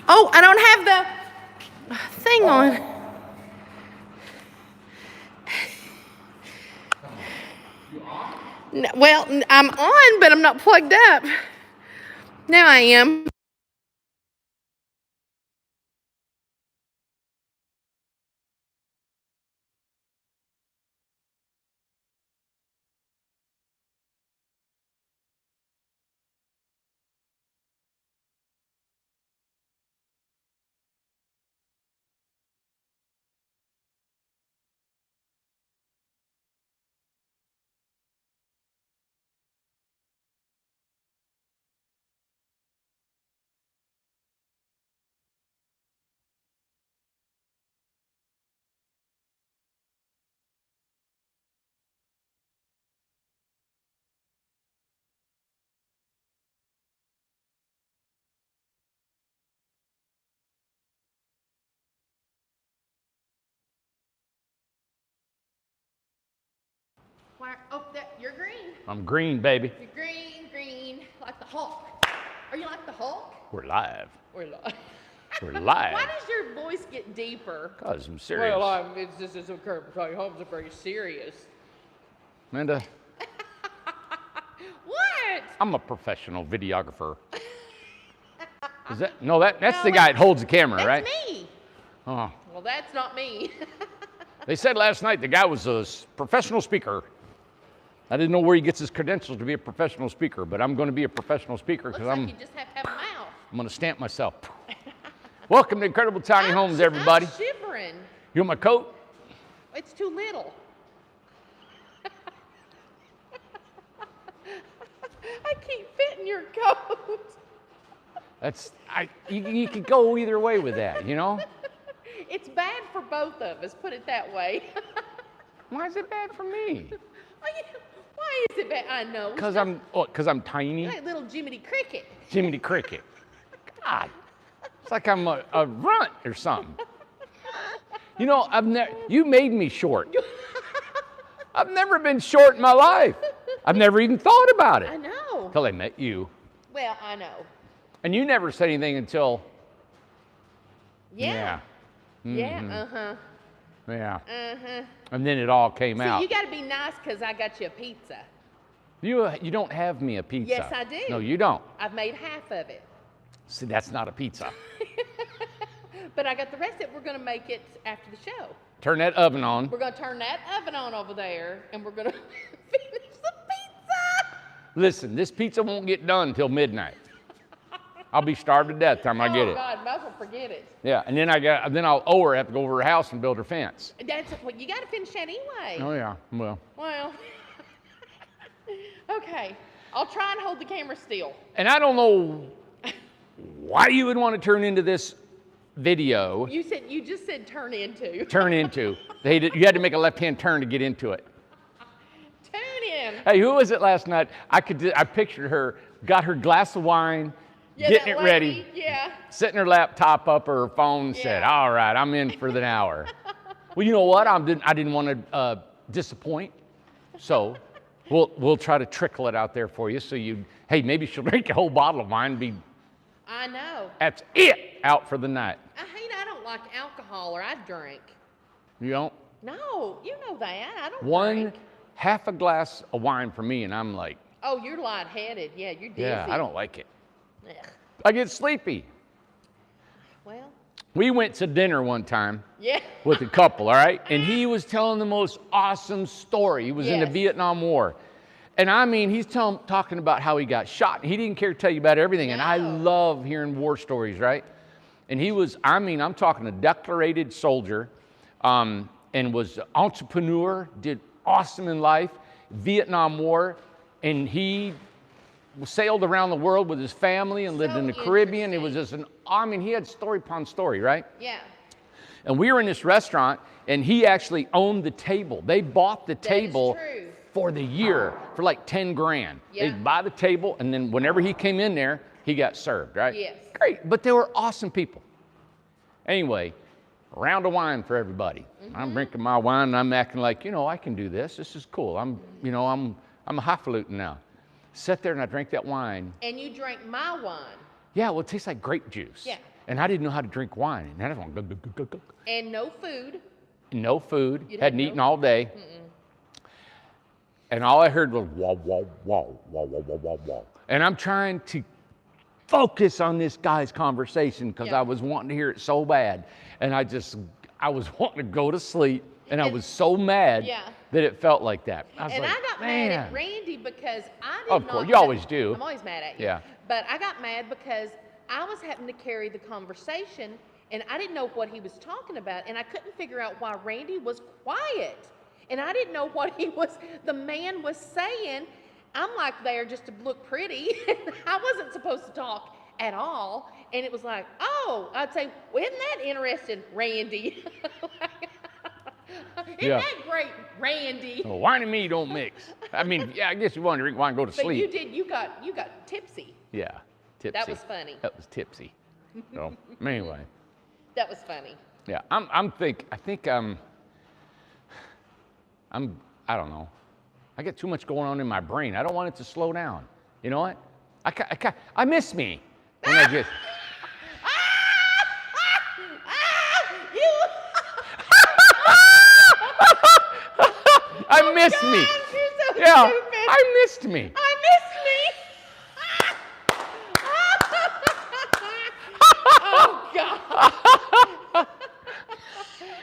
Oh, I don't have the thing on. Well, I'm on, but I'm not plugged up. Now I am. Oh, you're green. I'm green, baby. You're green, like the Hulk. Are you like the Hulk? We're live. We're live. We're live. Why does your voice get deeper? Because I'm serious. Well, this is Curry Holmes. I'm very serious. Amanda. What? I'm a professional videographer. Is that that's the guy that holds the camera, right? That's me. Oh. Well, that's not me. They said last night the guy was a professional speaker. I didn't know where he gets his credentials to be a professional speaker, but I'm going to be a professional speaker because you just have to have a mouth. I'm going to stamp myself. Welcome to Incredible Tiny Homes, everybody. I'm shivering. You want my coat? It's too little. I can't fit in your coat. You could go either way with that, you know? It's bad for both of us, put it that way. Why is it bad for me? Why is it bad? I know. Because I'm tiny. You're like little Jiminy Cricket. Jiminy Cricket. God, it's like I'm a runt or something. You know, you made me short. I've never been short in my life. I've never even thought about it. I know. Until I met you. Well, I know. And you never said anything until. Yeah. Mm-hmm. Yeah. Uh-huh. Yeah. Uh-huh. And then it all came out. You got to be nice because I got you a pizza. You don't have me a pizza. Yes, I do. No, you don't. I've made half of it. See, that's not a pizza. But I got the rest of it. We're going to make it after the show. Turn that oven on. We're going to turn that oven on over there, and we're going to finish the pizza. Listen, this pizza won't get done until midnight. I'll be starved to death time I get it. Oh, God, might as well forget it. Yeah, and then I'll owe her, have to go over her house and build her fence. You got to finish that anyway. Oh, yeah, well. Okay, I'll try and hold the camera still. And I don't know why you would want to turn into this video. You just said turn into. Turn into. You had to make a left-hand turn to get into it. Tune in. Hey, who was it last night? I pictured her, got her glass of wine, getting it ready, setting her laptop up or her phone, said, all right, I'm in for the hour. Well, you know what? I didn't want to disappoint, so we'll try to trickle it out there for you. So hey, maybe she'll drink a whole bottle of wine and be. I know. That's it, out for the night. I don't like alcohol or I drink. You don't? No, you know that. I don't drink. Half a glass of wine for me, and I'm like. Oh, you're lightheaded. Yeah, you're dizzy. Yeah, I don't like it. Ugh. I get sleepy. Well. We went to dinner one time. Yeah. With a couple, all right? And he was telling the most awesome story. He was in the Vietnam War. And I mean, he's talking about how he got shot. He didn't care to tell you about everything. No. And I love hearing war stories, right? And I'm talking a decorated soldier, and was an entrepreneur, did awesome in life, Vietnam War, and he sailed around the world with his family and lived in the Caribbean. It was just he had story upon story, right? Yeah. And we were in this restaurant, and he actually owned the table. They bought the table for the year for like 10 grand. Yeah. They'd buy the table, and then whenever he came in there, he got served, right? Yes. Great, but they were awesome people. Anyway, a round of wine for everybody. Mm-hmm. I'm drinking my wine, and I'm acting like, I can do this. This is cool. I'm a highfalutin now. sat there and I drank that wine. And you drank my wine. Yeah, well, it tastes like grape juice. Yeah. And I didn't know how to drink wine. And I just went, go. And no food. No food. You'd Hadn't had eaten no- all day. Mm-mm. And all I heard was wah, wah, wah, wah, wah, wah, wah, wah. And I'm trying to focus on this guy's conversation because I was wanting to hear it so bad. And I was wanting to go to sleep. And I was so mad that it felt like that. I was And like, I got mad at Randy because I did Of not course, you have- always do. I'm always mad at you. Yeah. But I got mad because I was having to carry the conversation and I didn't know what he was talking about and I couldn't figure out why Randy was quiet. And I didn't know what the man was saying. I'm like there just to look pretty. I wasn't supposed to talk at all. And it was like, oh, I'd say, well, isn't that interesting, Randy? Isn't that great, Randy? Well, wine and me don't mix. I mean, yeah, I guess you want to drink wine and go to But sleep. you got tipsy. Yeah, tipsy. That was funny. That was tipsy. So, anyway. That was funny. Yeah, I don't know. I get too much going on in my brain. I don't want it to slow down. You know what? I miss me. When I just, I miss me. You're so Yeah, stupid. I missed me. I miss me. Oh God.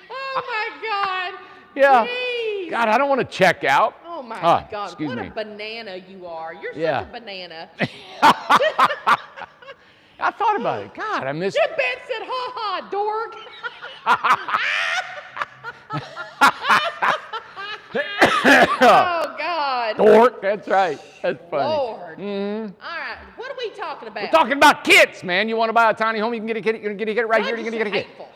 Oh my God. Yeah. Jeez. God, I don't want to check out. Oh my Ah, God. excuse What me. a banana you are. You're Yeah. such a banana. I thought about it. God, I missed. Jim Ben said, ha ha, dork. Oh God. Dork. That's right. That's funny. Lord. Mhm. All right. What are we talking about? We're talking about kits, man. You want to buy a tiny home? You can get a kit. You're gonna get a kit right here. You're gonna get a kit. Hateful.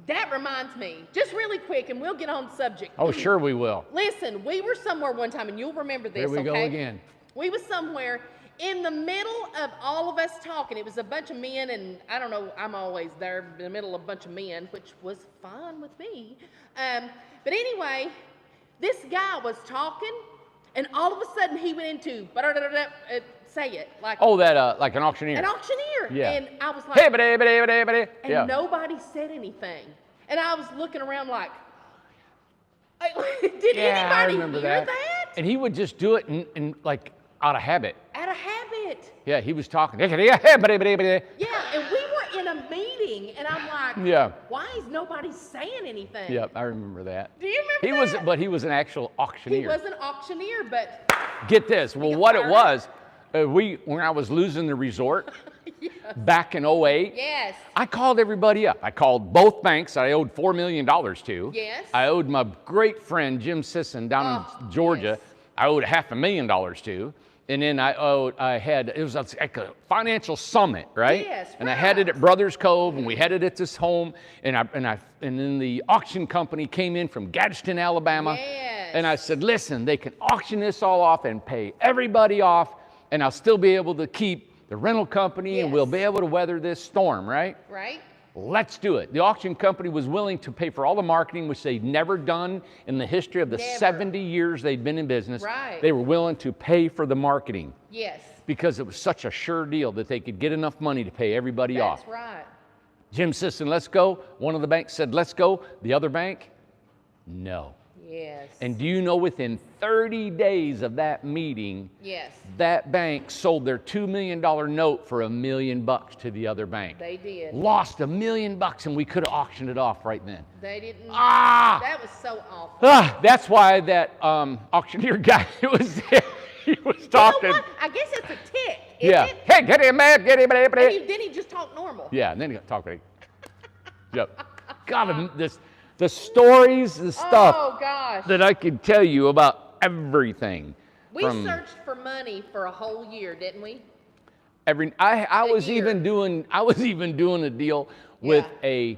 That reminds me, just really quick, and we'll get on the subject. Oh, sure we will. Listen, we were somewhere one time, and you'll remember this, Here we okay? go again. We was somewhere in the middle of all of us talking. It was a bunch of men, and I don't know, I'm always there in the middle of a bunch of men, which was fine with me. But anyway, this guy was talking, and all of a sudden he went into, say it, like Like an auctioneer. an auctioneer. Yeah. And I was like, Hey, buddy. and Yeah. nobody said anything. And I was looking around like, did anybody remember hear that. that? And he would just do it in like out of habit. Out of habit. Yeah, he was talking. Yeah, Yeah, and we were in a meeting, and I'm like, Yeah. why is nobody saying anything? Yep, I remember that. Do you remember that? But he was an actual auctioneer. He was an auctioneer, but Get this. Well, got what it fired was, when I was losing the resort back in 2008, yes. I called everybody up. I called both banks that I owed $4 million to. Yes. I owed my great friend Jim Sisson down in Georgia. yes. I owed $500,000 to. And then it was like a financial summit, right? Yes, And I had it right. at Brothers Cove, and we had it at this home, and then the auction company came in from Gadsden, Alabama. Yes. And I said, listen, they can auction this all off and pay everybody off, and I'll still be able to keep the rental company, and we'll Yes. be able to weather this storm, right? Right? Let's do it. The auction company was willing to pay for all the marketing, which they'd never done in the history of the Never. 70 years they'd been in business. Right. They were willing to pay for the marketing Yes. because it was such a sure deal that they could get enough money to pay everybody off. That's right. Jim Sisson, let's go. One of the banks said, let's go. The other bank, no. Yes. And do you know within 30 days of that meeting, yes. that bank sold their $2 million note for $1 million to the other bank. They did. Lost $1 million, and we could have auctioned it off right then. They didn't. Ah! That was so awful. That's why that auctioneer guy was there. He was talking. You know what? I guess it's a tick. Yeah. Isn't it? Hey, get him, man, get him, And then he just talked normal. Yeah, and then he talked like, yep. God, the stories, the stuff Oh gosh. that I could tell you about everything. We searched for money for a whole year, didn't we? I was year. even doing a deal with an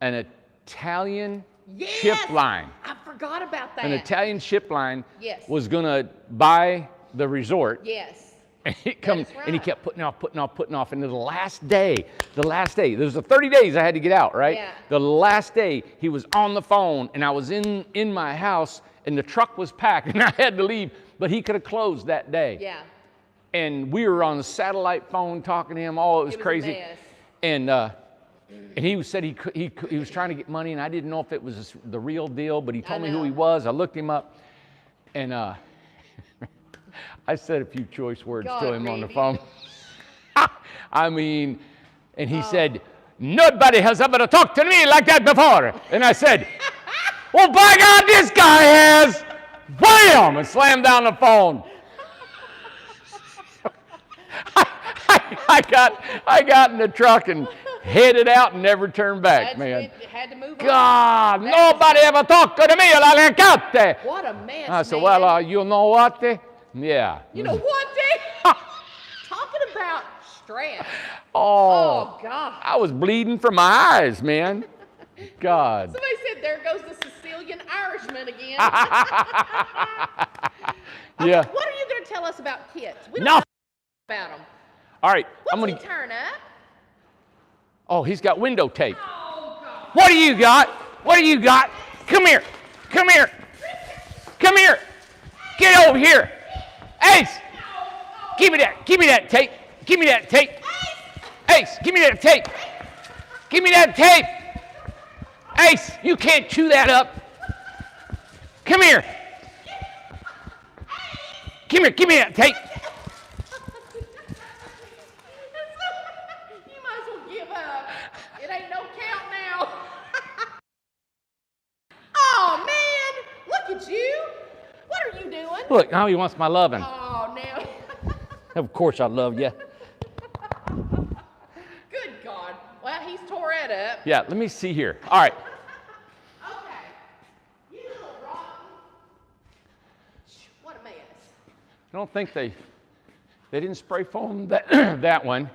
Italian Yes. ship line. I forgot about that. An Italian ship line Yes. was gonna buy the resort. Yes. And he comes is and he right. kept putting off. And the last day, there's the 30 days I had to get out, right? Yeah. The last day he was on the phone and I was in my house and the truck was packed and I had to leave but he could have closed that day. Yeah. And we were on the satellite phone talking to him. Oh, it was crazy. A mess. And he said he was trying to get money, and I didn't know if it was the real deal, but he told me who he was. I looked him up, and I said a few choice words to him on the phone. I mean, and he said, nobody has ever talked to me like that before. And I said, well, by God, this guy has. Wham! And slammed down the phone. I got in the truck and headed out and never turned back, man. It had to move God, nobody ever talked to me like that. What a mess, I said, well, you know what? Yeah. You know what, Dave? Talking about stress. Oh, God. I was bleeding from my eyes, man. God. Somebody said, there goes the Sicilian Irishman again. Yeah. What are you going to tell us about kids? We don't No. know about them. All right. What's he turn up? Oh, he's got window tape. Oh, God. What do you got? What do you got? Come here. Come here. Come here. Get over here. Ace. Give me that. Give me that tape. Give me that tape. Ace, give me that tape. Give me that tape. Ace, you can't chew that up. Come here. Come here. Give me that tape. You might as well give up. It ain't no count now. Oh, man. Look at you. What are you doing? Look, now he wants my loving. Oh, now. Of course I love you. Good God. Well, he's tore it up. Yeah, let me see here. All right. Okay. You little rotten. What a mess. I don't think they didn't spray foam that that one.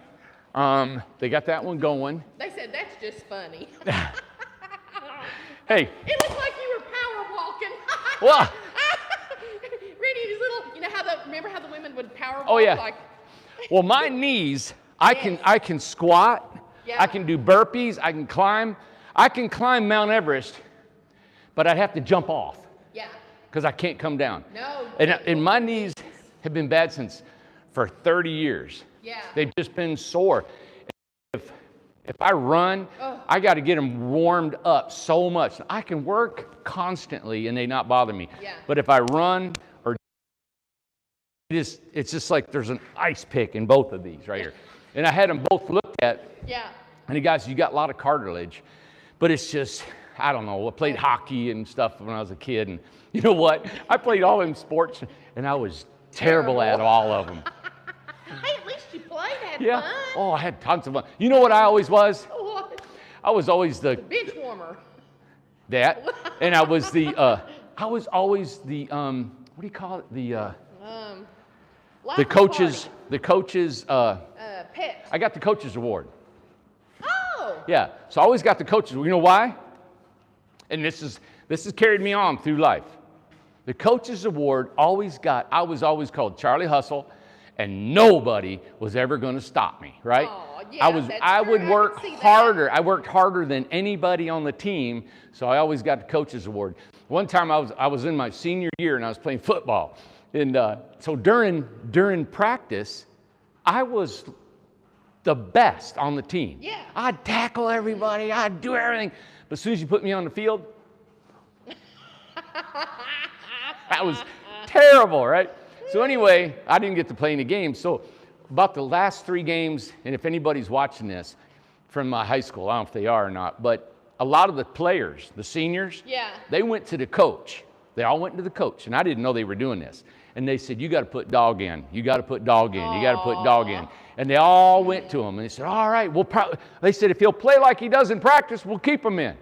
They got that one going. They said that's just funny. Hey. It looked like you were power walking. Well. Randy, these little, remember how the women would power walk? Oh yeah. Like, Well, my knees, I can squat. Yeah. I can do burpees. I can climb. I can climb Mount Everest, but I'd have to jump off yeah. because I can't come down. No. And my knees have been bad for 30 years. Yeah. They've just been sore. If I run, I got to get them warmed up so much. I can work constantly and they not bother me. Yeah. But if I run or it's just like there's an ice pick in both of these right here. And I had them both looked at. Yeah. And the guys, you got a lot of cartilage, but it's just, I don't know. I played hockey and stuff when I was a kid. And you know what? I played all them sports and I was terrible at all of them. Hey, at least you played, had Yeah. fun. Oh, I had tons of fun. You know what I always was? What? I was always the Bench warmer. that, and I was always the what do you call it? The coaches. Pet. I got the coaches award. Oh. Yeah. So I always got the coaches. You know why? And this has carried me on through life. The coaches award I was always called Charlie Hustle, and nobody was ever going to stop me, right? Oh, yeah, I would true. work I can see harder. I worked harder than anybody on the team, so I always got the coaches award. One time I was in my senior year and I was playing football, and so during practice, I was the best on the team. Yeah. I'd tackle everybody. I'd do everything. But as soon as you put me on the field, that was terrible, right? So anyway, I didn't get to play any games. So about the last 3 games, and if anybody's watching this from my high school, I don't know if they are or not, but a lot of the players, the seniors, they went to the coach. They all went to the coach, and I didn't know they were doing this. And they said, you got to put dog in. You got to put dog in. You got to put dog in. And they all went to him, and they said, all right, they said, if he'll play like he does in practice, we'll keep him in.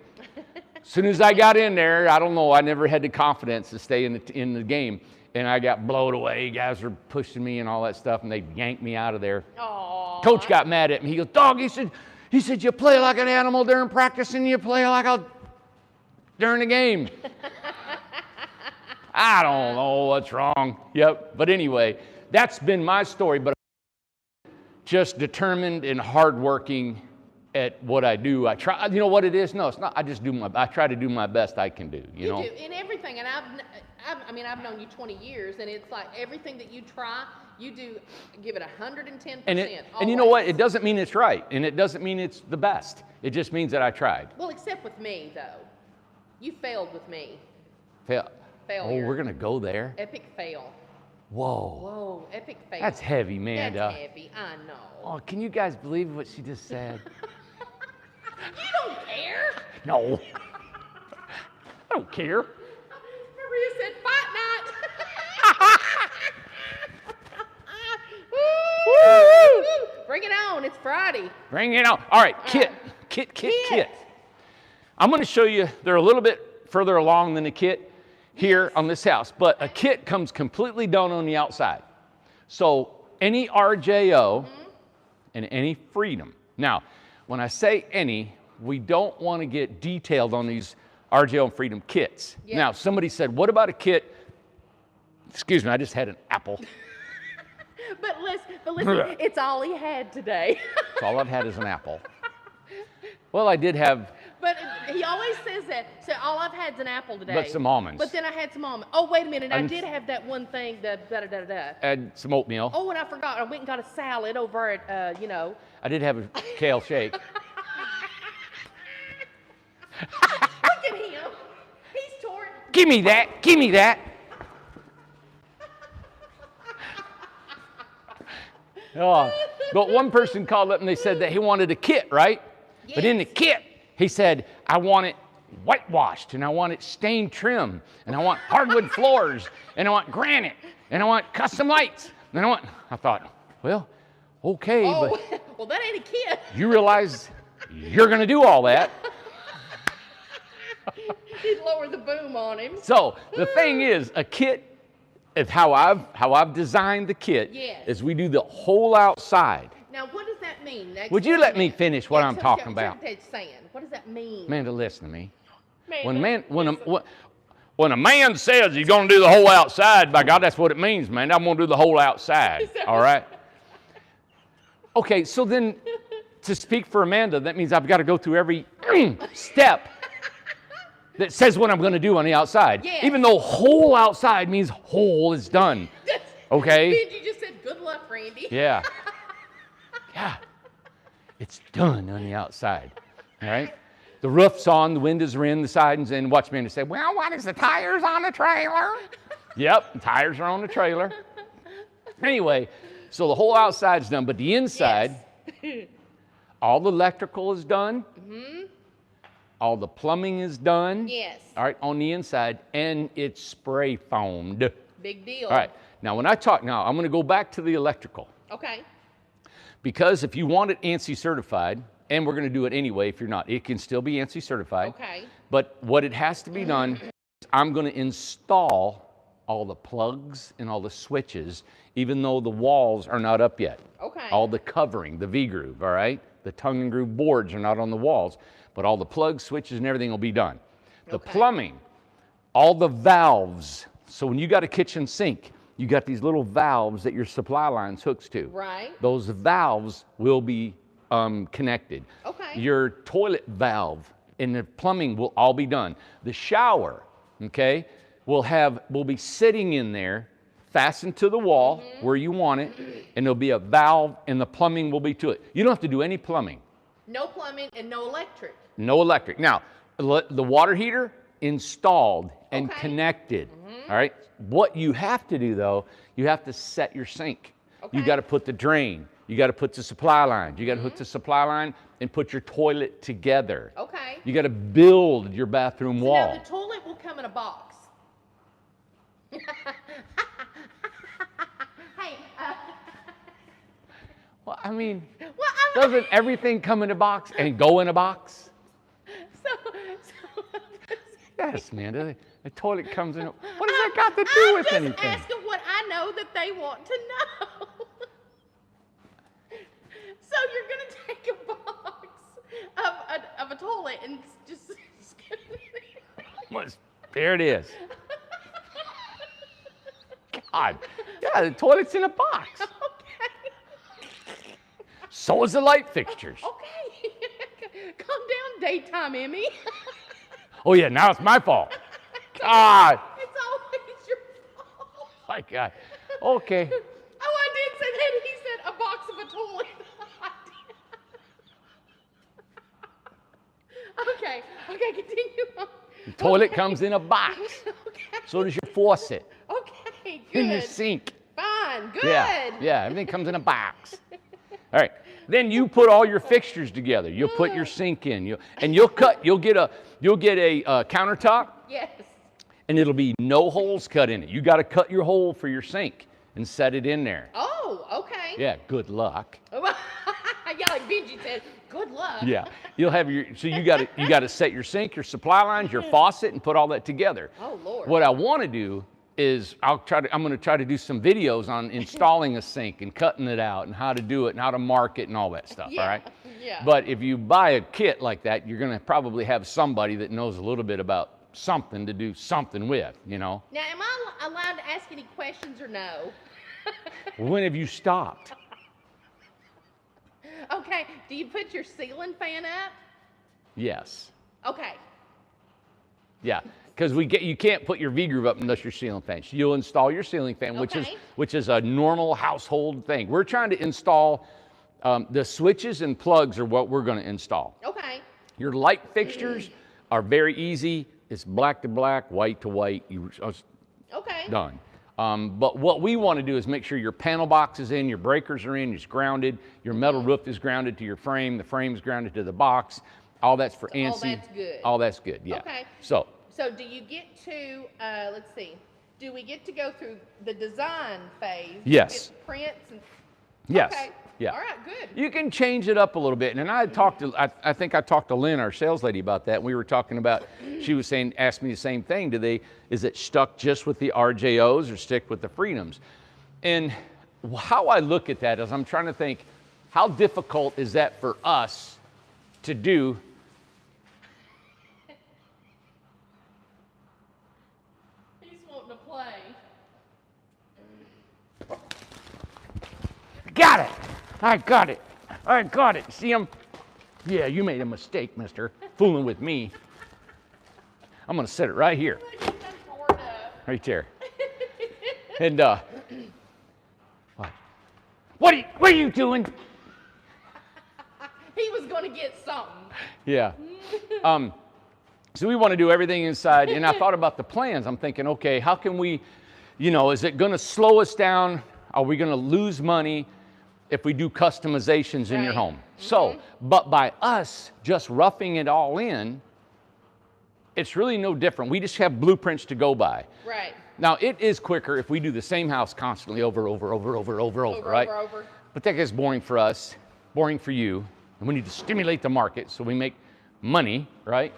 As soon as I got in there, I don't know, I never had the confidence to stay in the game. And I got blown away. Guys were pushing me and all that stuff, and they yanked me out of there. Aww. Coach got mad at me. He goes, dog, he said, you play like an animal during practice, and you play like during the game. I don't know what's wrong. Yep. But anyway, that's been my story. But just determined and hardworking at what I do. I try, you know what it is? No, it's not. I try to do my best I can do, you know? You do, in everything. And I've known you 20 years, and it's like everything that you try, you do, give it 110%. And you know what? It doesn't mean it's right, and it doesn't mean it's the best. It just means that I tried. Well, except with me, though. You failed with me. Failure. Oh, we're going to go there? Epic fail. Whoa. Whoa, epic fail. That's heavy, Amanda. That's heavy, I know. Oh, can you guys believe what she just said? You don't care. No. I don't care. Maria said, fight night. Woo! Bring it on, it's Friday. Bring it on. All right, kit. I'm going to show you, they're a little bit further along than a kit here on this house, but a kit comes completely done on the outside. So any RJO and any Freedom. Now, when I say any, we don't want to get detailed on these RJO and Freedom kits. Yeah. Now, somebody said, what about a kit? Excuse me, I just had an apple. But listen, it's all he had today. So all I've had is an apple. Well, I did have. But he always says that. So all I've had is an apple today. But some almonds. But then I had some almonds. Oh, wait a minute. I did have that one thing, And some oatmeal. Oh, and I forgot. I went and got a salad over at, I did have a kale shake. Look at him. He's torn. Give me that. Give me that. Oh, but one person called up and they said that he wanted a kit, right? Yes. But in the kit, he said, I want it whitewashed, and I want it stained trim, and I want hardwood floors, and I want granite, and I want custom lights, and I thought, well, okay, but well, that ain't a kit. You realize you're going to do all that. He'd lower the boom on him. So the thing is, a kit, is how I've designed the kit, yes, is we do the whole outside. Now, what does that mean? Would you let me finish what I'm talking about? What does that mean? Amanda, listen to me. When a man says he's going to do the whole outside, by God, that's what it means, man. I'm going to do the whole outside. All right? Okay, so then to speak for Amanda, that means I've got to go through every step that says what I'm going to do on the outside. Yes. Even though whole outside means whole is done. Okay? You just said good luck, Randy. Yeah. Yeah. It's done on the outside. All right? The roof's on, the windows are in, the siding's in. Watch me and say, well, what is the tires on the trailer? Yep, the tires are on the trailer. Anyway, so the whole outside's done, but the inside, yes, all the electrical is done. Mm-hmm. All the plumbing is done. Yes. All right, on the inside, and it's spray foamed. Big deal. All right, now I'm going to go back to the electrical. Okay. Because if you want it ANSI certified, and we're going to do it anyway if you're not, it can still be ANSI certified. Okay. But what it has to be done, I'm going to install all the plugs and all the switches, even though the walls are not up yet. Okay. All the covering, the V-groove, all right? The tongue and groove boards are not on the walls, but all the plugs, switches, and everything will be done. The plumbing, all the valves. So when you got a kitchen sink, you got these little valves that your supply lines hooks to. Right. Those valves will be connected. Okay. Your toilet valve and the plumbing will all be done. The shower, okay, will be sitting in there, fastened to the wall, mm-hmm, where you want it, and there'll be a valve, and the plumbing will be to it. You don't have to do any plumbing. No plumbing and no electric. No electric. Now, the water heater installed and connected. Mm-hmm. All right. What you have to do, though, you have to set your sink. Okay. You got to put the drain. You got to put the supply line. You got to hook the supply line and put your toilet together. Okay. You got to build your bathroom wall. Now the toilet will come in a box. Hey. Well, I mean, doesn't everything come in a box and go in a box? Yes, man. The toilet comes in. What does that got to do with anything? I'm just asking what I know that they want to know. So you're going to take a box of a toilet and just scoot it in. There it is. God. Yeah, the toilet's in a box. Okay. So is the light fixtures. Okay. Daytime Emmy. Oh, yeah, now it's my fault. God. It's always your fault. My God. Okay. Oh, I did say that. He said a box of a toilet. Okay, continue on. The toilet comes in a box. Okay. So does your faucet. Okay, good. And your sink. Fine, good. Yeah, everything comes in a box. All right. Then you put all your fixtures together. You'll put your sink in. You'll get a countertop. Yes. And it'll be no holes cut in it. You got to cut your hole for your sink and set it in there. Oh, okay. Yeah, good luck. Yeah, like Benji said, good luck. Yeah, you got to set your sink, your supply lines, your faucet, and put all that together. Oh Lord. What I want to do is I'm going to try to do some videos on installing a sink and cutting it out and how to do it and how to mark it and all that stuff. Yeah. All right. Yeah. But if you buy a kit like that, you're going to probably have somebody that knows a little bit about something to do something with, Now, am I allowed to ask any questions or no? When have you stopped? Okay. Do you put your ceiling fan up? Yes. Okay. Yeah, because you can't put your V-groove up unless your ceiling fan. So you'll install your ceiling fan, which is a normal household thing. We're trying to install the switches and plugs are what we're going to install. Okay. Your light fixtures are very easy. It's black to black, white to white. Okay. Done. But what we want to do is make sure your panel box is in, your breakers are in, it's grounded, your metal roof is grounded to your frame, the frame's grounded to the box. All that's for ANSI. All that's good. All that's good, yeah. Okay. So do you get to, let's see, do we get to go through the design phase? Yes. Get prints and, yes. Okay. Yeah. All right, good. You can change it up a little bit. And I think I talked to Lynn, our sales lady, about that. And we were talking about, she was saying, asked me the same thing. Is it stuck just with the RJOs or stick with the Freedoms? And how I look at that is I'm trying to think, how difficult is that for us to do? He's wanting to play. Got it. I got it. See him? Yeah, you made a mistake, mister. Fooling with me. I'm going to set it right here. Right there. And, what are you doing? He was going to get something. Yeah. So we want to do everything inside. And I thought about the plans. I'm thinking, okay, how can we, is it going to slow us down? Are we going to lose money if we do customizations in your home? So, but by us just roughing it all in, it's really no different. We just have blueprints to go by. Right. Now, it is quicker if we do the same house constantly over, right? Over. But that gets boring for us, boring for you, and we need to stimulate the market so we make money, right?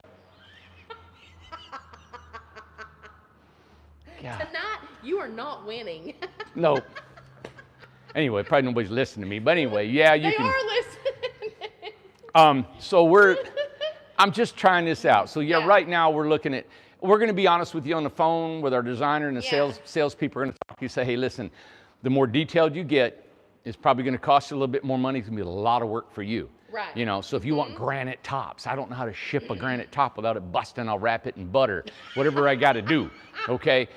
Yeah. Tonight, you are not winning. No. Anyway, probably nobody's listening to me, but anyway, yeah, you they can. Are listening. So I'm just trying this out. So Yeah. right now we're going to be honest with you on the phone with our designer and the salespeople are going to talk to you, say, hey, listen, the more detailed you get, it's probably going to cost you a little bit more money. It's going to be a lot of work for you. Right. So if you want granite tops, I don't know how to ship a granite top without it busting. I'll wrap it in butter, whatever I got to do. Okay.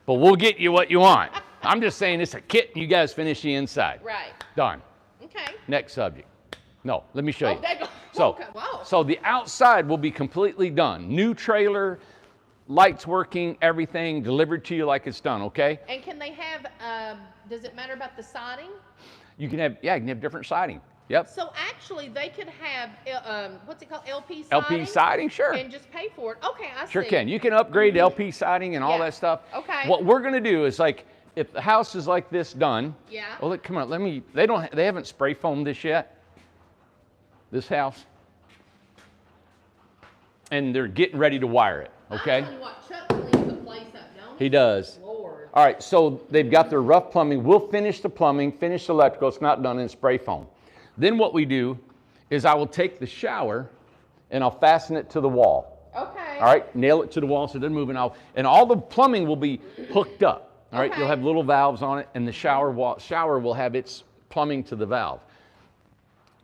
But we'll get you what you want. I'm just saying it's a kit and you guys finish the inside. Right. Done. Okay. Next subject. No, let me show you. There you go. So, Okay. Wow. so the outside will be completely done. New trailer, lights working, everything delivered to you like it's done, okay? And can they have, does it matter about the siding? You can have different siding. Yep. So actually, they could have, what's it called, LP siding? LP siding, sure. And just pay for it. Okay, I see. Sure can. You can upgrade LP siding and all Yeah. that stuff. Okay. What we're gonna do is like, if the house is like this done. Yeah. Well, look, come on, they haven't spray foamed this yet. This house. And they're getting ready to wire it, okay? I'm telling you what, Chuck cleans the place up, don't he? He does. Lord. All right, so they've got their rough plumbing. We'll finish the plumbing, finish the electrical. It's not done in spray foam. Then what we do is I will take the shower and I'll fasten it to the wall. Okay. All right, nail it to the wall so it doesn't move. And all the plumbing will be hooked up. All right, Okay. you'll have little valves on it, and the shower will have its plumbing to the valve.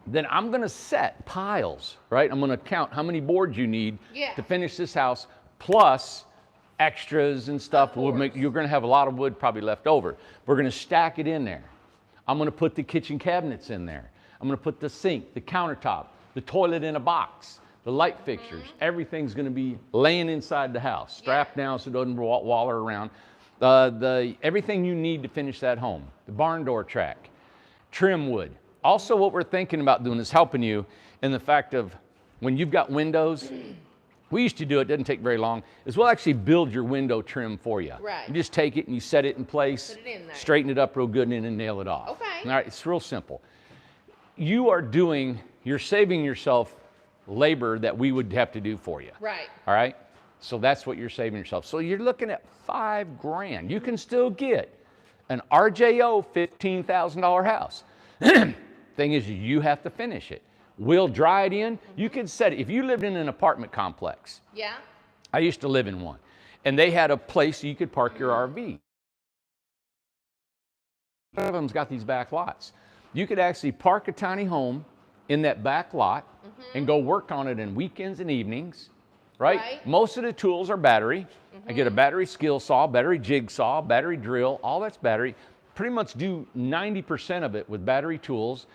then I'm gonna set piles, right? I'm gonna count how many boards you need to finish this house, plus extras and stuff. You're gonna have a lot of wood probably left over. We're gonna stack it in there. I'm gonna put the kitchen cabinets in there. I'm gonna put the sink, the countertop, the toilet in a box, the light fixtures. Everything's gonna be laying inside the house, strapped down so it doesn't waller around. Everything you need to finish that home. The barn door track, trim wood. Also, what we're thinking about doing is helping you in the fact of when you've got windows, we used to do it, doesn't take very long, is we'll actually build your window trim for you. Right. You just take it and you set it in place, put it in there, straighten it up real good, and then nail it off. Okay. All right, it's real simple. You're saving yourself labor that we would have to do for you. Right. All right? So that's what you're saving yourself. So you're looking at $5,000. You can still get an RJO $15,000 house. Thing is, you have to finish it. We'll dry it in. You can set it. If you lived in an apartment complex. Yeah. I used to live in one. And they had a place you could park your RV. One of them's got these back lots. You could actually park a tiny home in that back lot and go work on it in weekends and evenings, right? Most of the tools are battery. I get a battery skill saw, battery jigsaw, battery drill, all that's battery. Pretty much do 90% of it with battery tools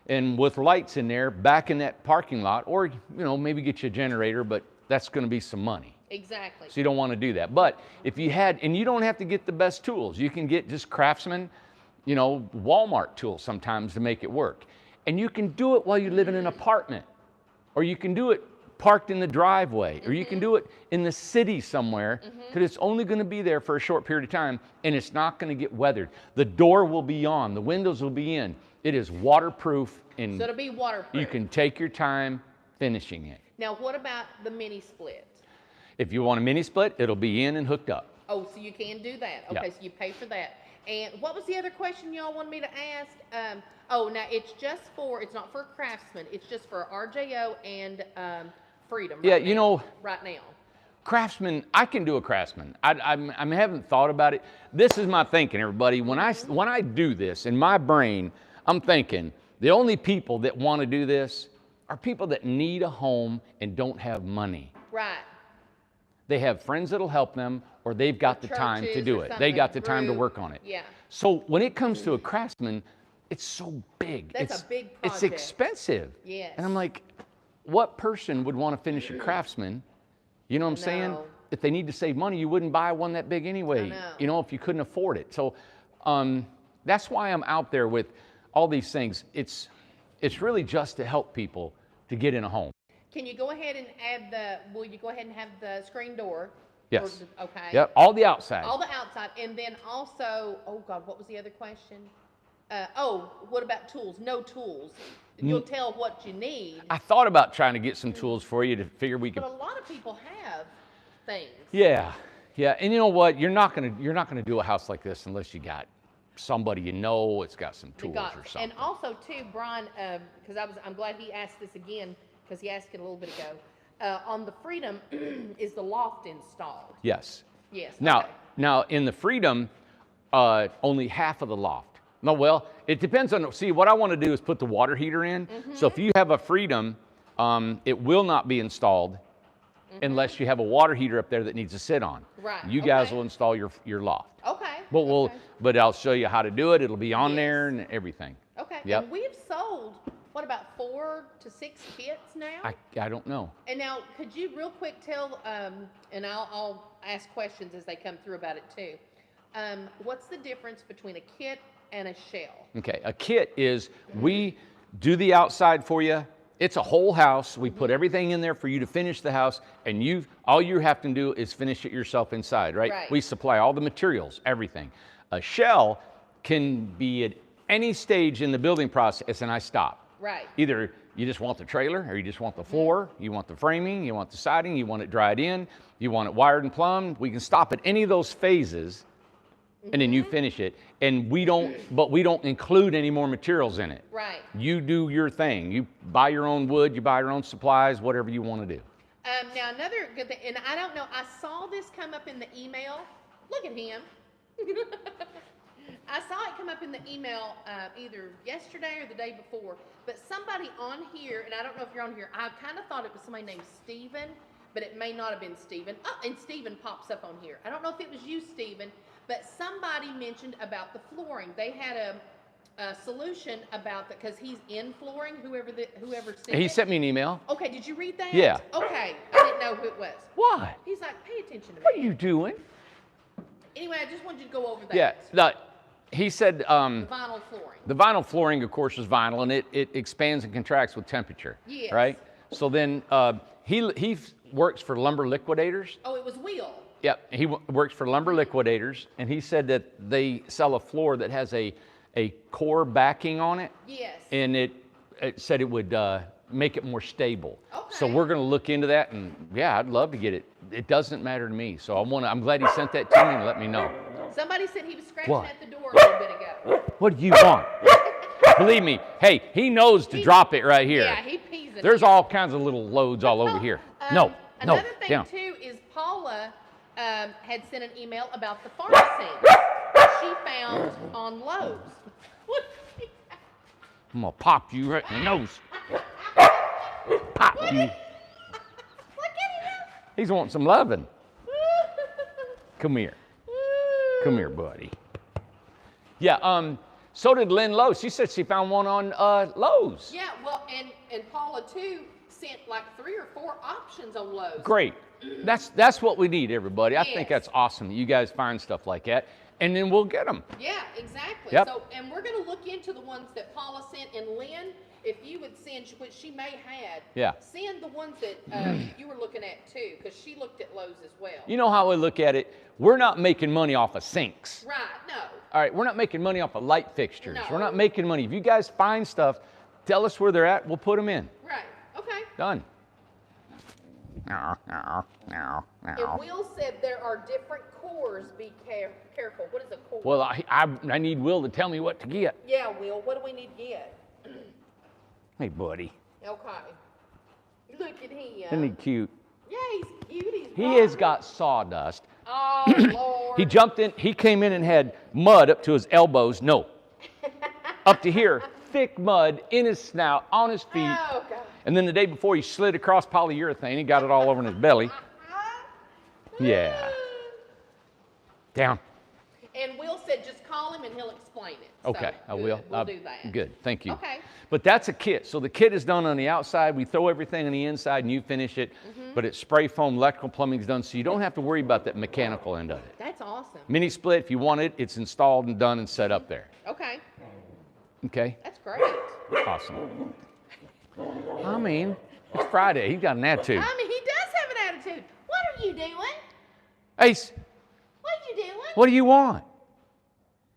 and with lights in there back in that parking lot, or maybe get you a generator, but that's going to be some money. Exactly. So you don't want to do that. But if you had, and you don't have to get the best tools, you can get just Craftsman, Walmart tools sometimes to make it work. And you can do it while you live in an apartment, or you can do it parked in the driveway, or you can do it in the city somewhere, because it's only going to be there for a short period of time, and it's not going to get weathered. The door will be on, the windows will be in. It is waterproof, and so it'll be waterproof. You can take your time finishing it. Now, what about the mini split? If you want a mini split, it'll be in and hooked up. Oh, so you can do that. Okay, so you pay for that. And what was the other question y'all wanted me to ask? Now it's not for Craftsman. It's just for RJO and Freedom. Right now. Right now. Craftsman, I can do a Craftsman. I haven't thought about it. This is my thinking, everybody. When I do this, in my brain, I'm thinking the only people that want to do this are people that need a home and don't have money. Right. They have friends that'll help them, or they've got the time to do it. They got the time to work on it. Yeah. So when it comes to a Craftsman, it's so big. That's a big project. It's expensive. Yes. And I'm like, what person would want to finish a Craftsman? You know what I'm saying? If they need to save money, you wouldn't buy one that big anyway. If you couldn't afford it. So that's why I'm out there with all these things. It's really just to help people to get in a home. Can you go ahead and will you go ahead and have the screen door? Yes. Okay. Yep, all the outside. All the outside. And then also, oh God, what was the other question? What about tools? No tools. You'll tell what you need. I thought about trying to get some tools for you to figure we could. But a lot of people have things. Yeah. And you know what? You're not gonna do a house like this unless you got somebody it's got some tools or something. And also too, Brian, because I'm glad he asked this again, because he asked it a little bit ago. On the Freedom, is the loft installed? Yes. Yes. Now in the Freedom, only half of the loft. No, well, it depends on. See, what I want to do is put the water heater in. So if you have a Freedom, it will not be installed unless you have a water heater up there that needs to sit on. Right. You guys will install your loft. Okay. But I'll show you how to do it. It'll be on there and everything. Okay. Yep. And we've sold what about 4 to 6 kits now? I don't know. And now, could you real quick tell? And I'll ask questions as they come through about it too. What's the difference between a kit and a shell? Okay, a kit is we do the outside for you. It's a whole house. We put everything in there for you to finish the house, and all you have to do is finish it yourself inside, right? We supply all the materials, everything. A shell can be at any stage in the building process, and I stop. Right. Either you just want the trailer, or you just want the floor, you want the framing, you want the siding, you want it dried in, you want it wired and plumbed. We can stop at any of those phases, and then you finish it. And we don't include any more materials in it. Right. You do your thing. You buy your own wood, you buy your own supplies, whatever you want to do. Now another good thing, and I don't know, I saw this come up in the email. Look at him. I saw it come up in the email either yesterday or the day before, but somebody on here, and I don't know if you're on here, I kind of thought it was somebody named Steven, but it may not have been Steven. Oh, and Steven pops up on here. I don't know if it was you, Steven, but somebody mentioned about the flooring. They had a solution about that because he's in flooring, whoever sent He it. sent me an email. Okay, did you read that? Yeah. Okay, I didn't know who it was. Why? He's like, pay attention to me. What are you doing? Anyway, I just wanted you to go over that. Yeah. He said The vinyl flooring. the vinyl flooring, of course, is vinyl, and it expands and contracts with temperature. Yes. Right? So then he works for lumber liquidators. Oh, it was Will. Yep. He works for lumber liquidators, and he said that they sell a floor that has a core backing on it. Yes. And it said it would make it more stable. Okay. So we're going to look into that, and yeah, I'd love to get it. It doesn't matter to me. So I'm glad he sent that to me and let me know. Somebody said he was scratching What? at the door a little bit ago. What do you want? Believe me, hey, he knows to drop it right here. Yeah, he pees in There's here. all kinds of little loads all over here. No, Another thing down. too is Paula had sent an email about the pharmacy she found on Lowe's. What? I'm gonna pop you right in the nose. Pop you. Look at him. He's wanting some loving. Come here. Come here, buddy. Yeah, so did Lynn Lowe. She said she found one on Lowe's. Yeah, well, and Paula too sent like 3 or 4 options on Lowe's. Great. That's what we need, everybody. I think Yes. that's awesome that you guys find stuff like that, and then we'll get them. Yeah, exactly. Yep. So, and we're going to look into the ones that Paula sent, and Lynn, if you would send, which she may have, Yeah. send the ones that you were looking at too, because she looked at Lowe's as well. You know how we look at it? We're not making money off of sinks. Right, no. All right, we're not making money off of light fixtures. No. We're not making money. If you guys find stuff, tell us where they're at. We'll put them in. Right, okay. Done. And Will said there are different cores. Be careful. What is a core? Well, I need Will to tell me what to get. Yeah, Will, what do we need to get? Hey, buddy. Okay. Look at him. Isn't he cute? Yeah, he's cute. He has got sawdust. Oh, Lord. He jumped in. He came in and had mud up to his elbows. No. Up to here. Thick mud in his snout, on his feet. Oh, God. And then the day before, he slid across polyurethane. He got it all over in his belly. Yeah. Down. And Will said just call him and he'll explain it. Okay, So, I good. will. We'll do that. Good, thank you. Okay. But that's a kit. So the kit is done on the outside. We throw everything on the inside and you finish it. But it's spray foam, electrical plumbing's done, so you don't have to worry about that mechanical end of it. That's awesome. Mini split, if you want it, it's installed and done and set up there. Okay. Okay? That's great. Awesome. I mean, it's Friday. He's got an attitude. I mean, he does have an attitude. What are you doing? Ace, What are you doing? what do you want?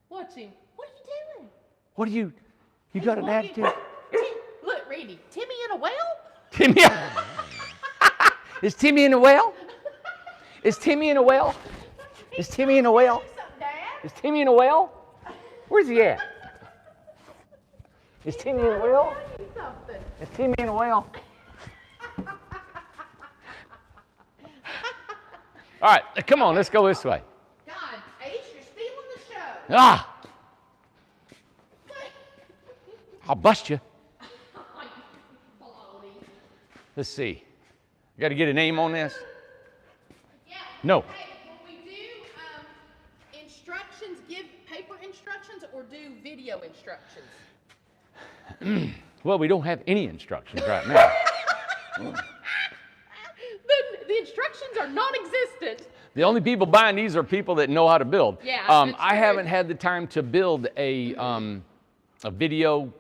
What's him? What are you doing? What do you got an What you- attitude? Look, Randy, Timmy in a well? Timmy, is Timmy in the well? Is Timmy in the well? Is Timmy in the well? Do something, Dad. Is Timmy in the well? Where's he at? Is Timmy in the well? Do something. Is Timmy in the well? All right, come on, let's go this way. God, Ace, you're stealing the show. Ah! I'll bust you. Let's see. Got to get a name on this? Yeah. No. Hey, when we do instructions, give paper instructions or do video instructions? Well, we don't have any instructions right now. The instructions are non-existent. The only people buying these are people that know how to build. Yeah, that's I true. haven't had the time to build a video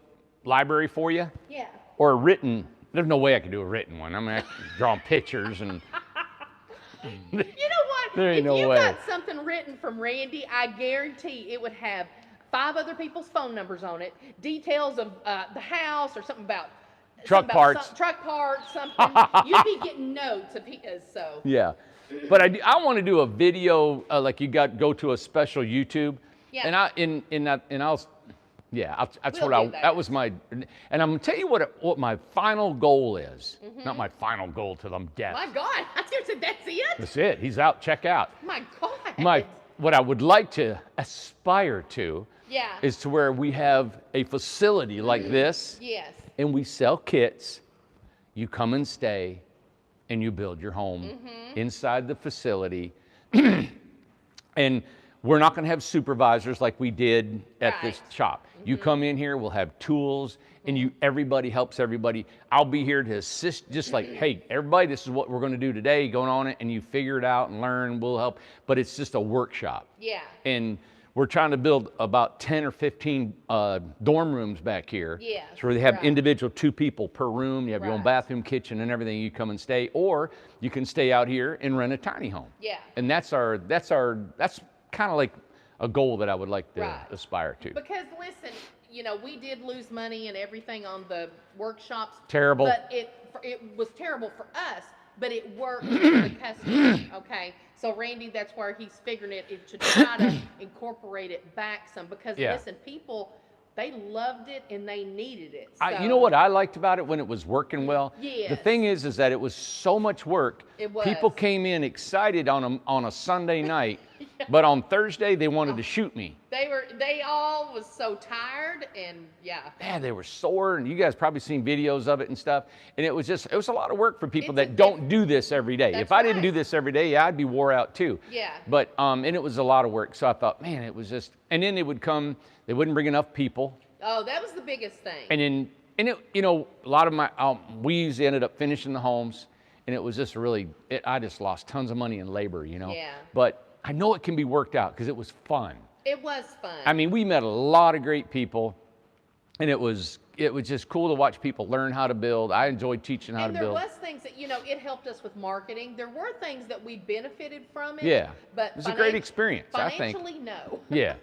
library for you Yeah. or a written. There's no way I could do a written one. I'm actually drawing pictures and. You know what? There ain't if no you way. got something written from Randy, I guarantee it would have 5 other people's phone numbers on it, details of the house or something about Truck parts. truck parts, something. You'd be getting notes of his. So Yeah, but I want to do a video like you go to a special YouTube. Yeah. And I'll. Yeah, that's We'll what do that was my, and I'm gonna tell you what my final goal is. Not my final goal till I'm dead. my God, I just said that's it. That's it. He's out. Check out. My God. what I would like to aspire to Yeah. is to where we have a facility like this, Yes. and we sell kits. You come and stay, and you build your home inside the facility. And we're not going to have supervisors like we did at this shop. You come in here, we'll have tools, and everybody helps everybody. I'll be here to assist, just like, hey, everybody, this is what we're going to do today, going on it, and you figure it out and learn, we'll help. But it's just a workshop. Yeah. And we're trying to build about 10 or 15 dorm rooms back here. Yes, So where they have right. individual 2 people per room. You have your own Right. bathroom, kitchen, and everything. You come and stay, or you can stay out here and rent a tiny home. Yeah. And that's kind of like a goal that I would like to Right. aspire to. Because listen, we did lose money and everything on the workshops. Terrible. But it was terrible for us, but it worked for the customer. Okay. So Randy, that's where he's figuring it to try to incorporate it back some, because Yeah. listen, people, they loved it and they needed it. You know what I liked about it when it was working well? The Yes. thing is that it was so much work. It was. People came in excited on a Sunday night, but on Thursday they wanted to shoot me. They all was so tired, and yeah. Man, they were sore, and you guys probably seen videos of it and stuff. And it was a lot of work for people It's that don't do this every day. That's If I didn't do right. this every day, yeah, I'd be wore out too. Yeah. But and it was a lot of work. So I thought, man, it was just. And then they would come. They wouldn't bring enough people. Oh, that was the biggest thing. And a lot of my we ended up finishing the homes, and it was just I just lost tons of money in labor, Yeah. But I know it can be worked out because it was fun. It was fun. I mean, we met a lot of great people, and it was just cool to watch people learn how to build. I enjoyed teaching how to and there build. was things that, it helped us with marketing. There were things that we benefited from it. Yeah. But It was a great experience, I think. Financially, no. Yeah.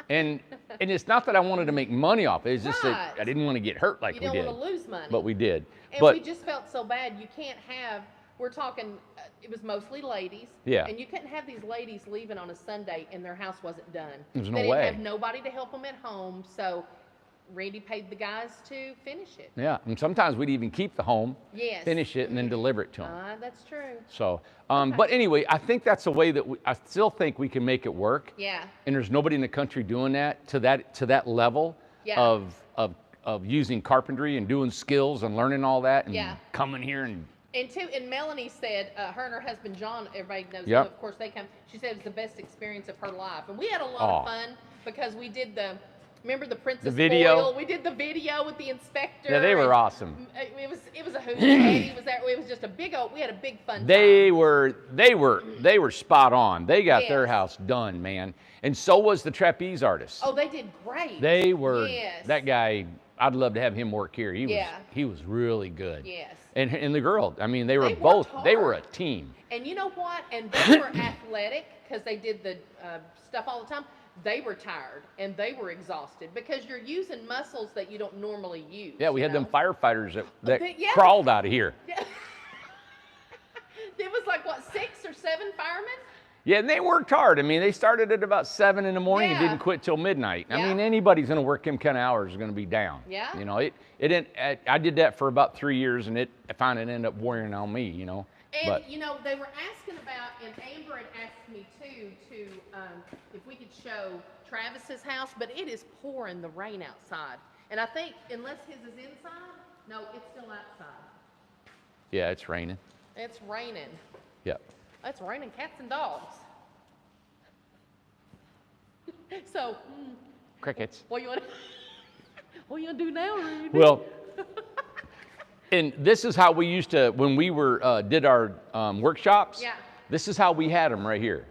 And it's not that I wanted to make money off it. It's just that Right. I didn't want to get hurt like You we don't did. want to lose money. But we did. And but we just felt so bad. You can't have, we're talking, it was mostly ladies. Yeah. And you couldn't have these ladies leaving on a Sunday and their house wasn't done. There's no they way. didn't have nobody to help them at home. So Randy paid the guys to finish it. yeah, and sometimes we'd even keep the home, Yes. finish it, and then deliver it to them. That's true. So, but anyway, I think that's a way that I still think we can make it work. Yeah. And there's nobody in the country doing that to that level Yeah. of using carpentry and doing skills and learning all that and Yeah. coming here and And Melanie said, her and her husband John, everybody knows Yep. them, of course they come. She said it was the best experience of her life, and we had a lot Aw. of fun because we did remember the Princess video? Foil? We did the video with the inspector. yeah, they were and awesome. It was a hoot. Eddie was there. It was just a big old. We had a big fun. They time. were spot on. They got their Yes. house done, man. And so was the trapeze artist. Oh, they did great. They were Yes. that guy. I'd love to have him work here. Yeah. He was really good. Yes. And the girl, I mean, they were They worked both. They were a hard. team. And you know what? And they were athletic because they did the stuff all the time. They were tired and they were exhausted because you're using muscles that you don't normally use. Yeah, we had them firefighters that Yeah. crawled out of here. Yeah. It was like, what, 6 or 7 firemen? Yeah, and they worked hard. I mean, they started at about 7 in the morning and Yeah. didn't quit till midnight. I Yeah. mean, anybody's going to work them kind of hours is going to be down. Yeah. You know, it didn't. I did that for about 3 years, and it finally ended up wearing on me. You know. And, But they were asking about, and Amber had asked me too, if we could show Travis's house, but it is pouring the rain outside. And I think, unless his is inside, no, it's still outside. yeah, it's raining. It's raining. Yep. It's raining cats and dogs. So, Crickets. what you want to do now, Randy? Well, and this is how we used to when we were did our workshops. Yeah. This is how we had them right here.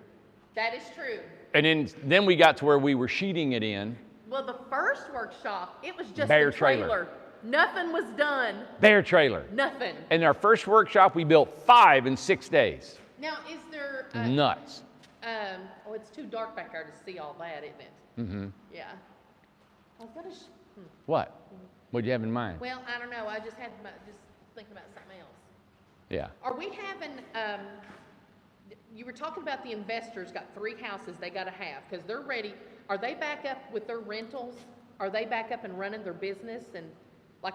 That is true. And then we got to where we were sheeting it in. Well, the first workshop, it was just Bare a trailer. trailer. Nothing was done. Bare trailer. Nothing. In our first workshop, we built 5 in 6 days. Now, is there? Nuts. Oh, it's too dark back there to see all that, isn't it? Mm-hmm. Yeah. I was gonna. What? What'd you have in mind? Well, I don't know. I just had just thinking about something else. Yeah. Are we having? You were talking about the investors got 3 houses they got to have because they're ready. Are they back up with their rentals? Are they back up and running their business and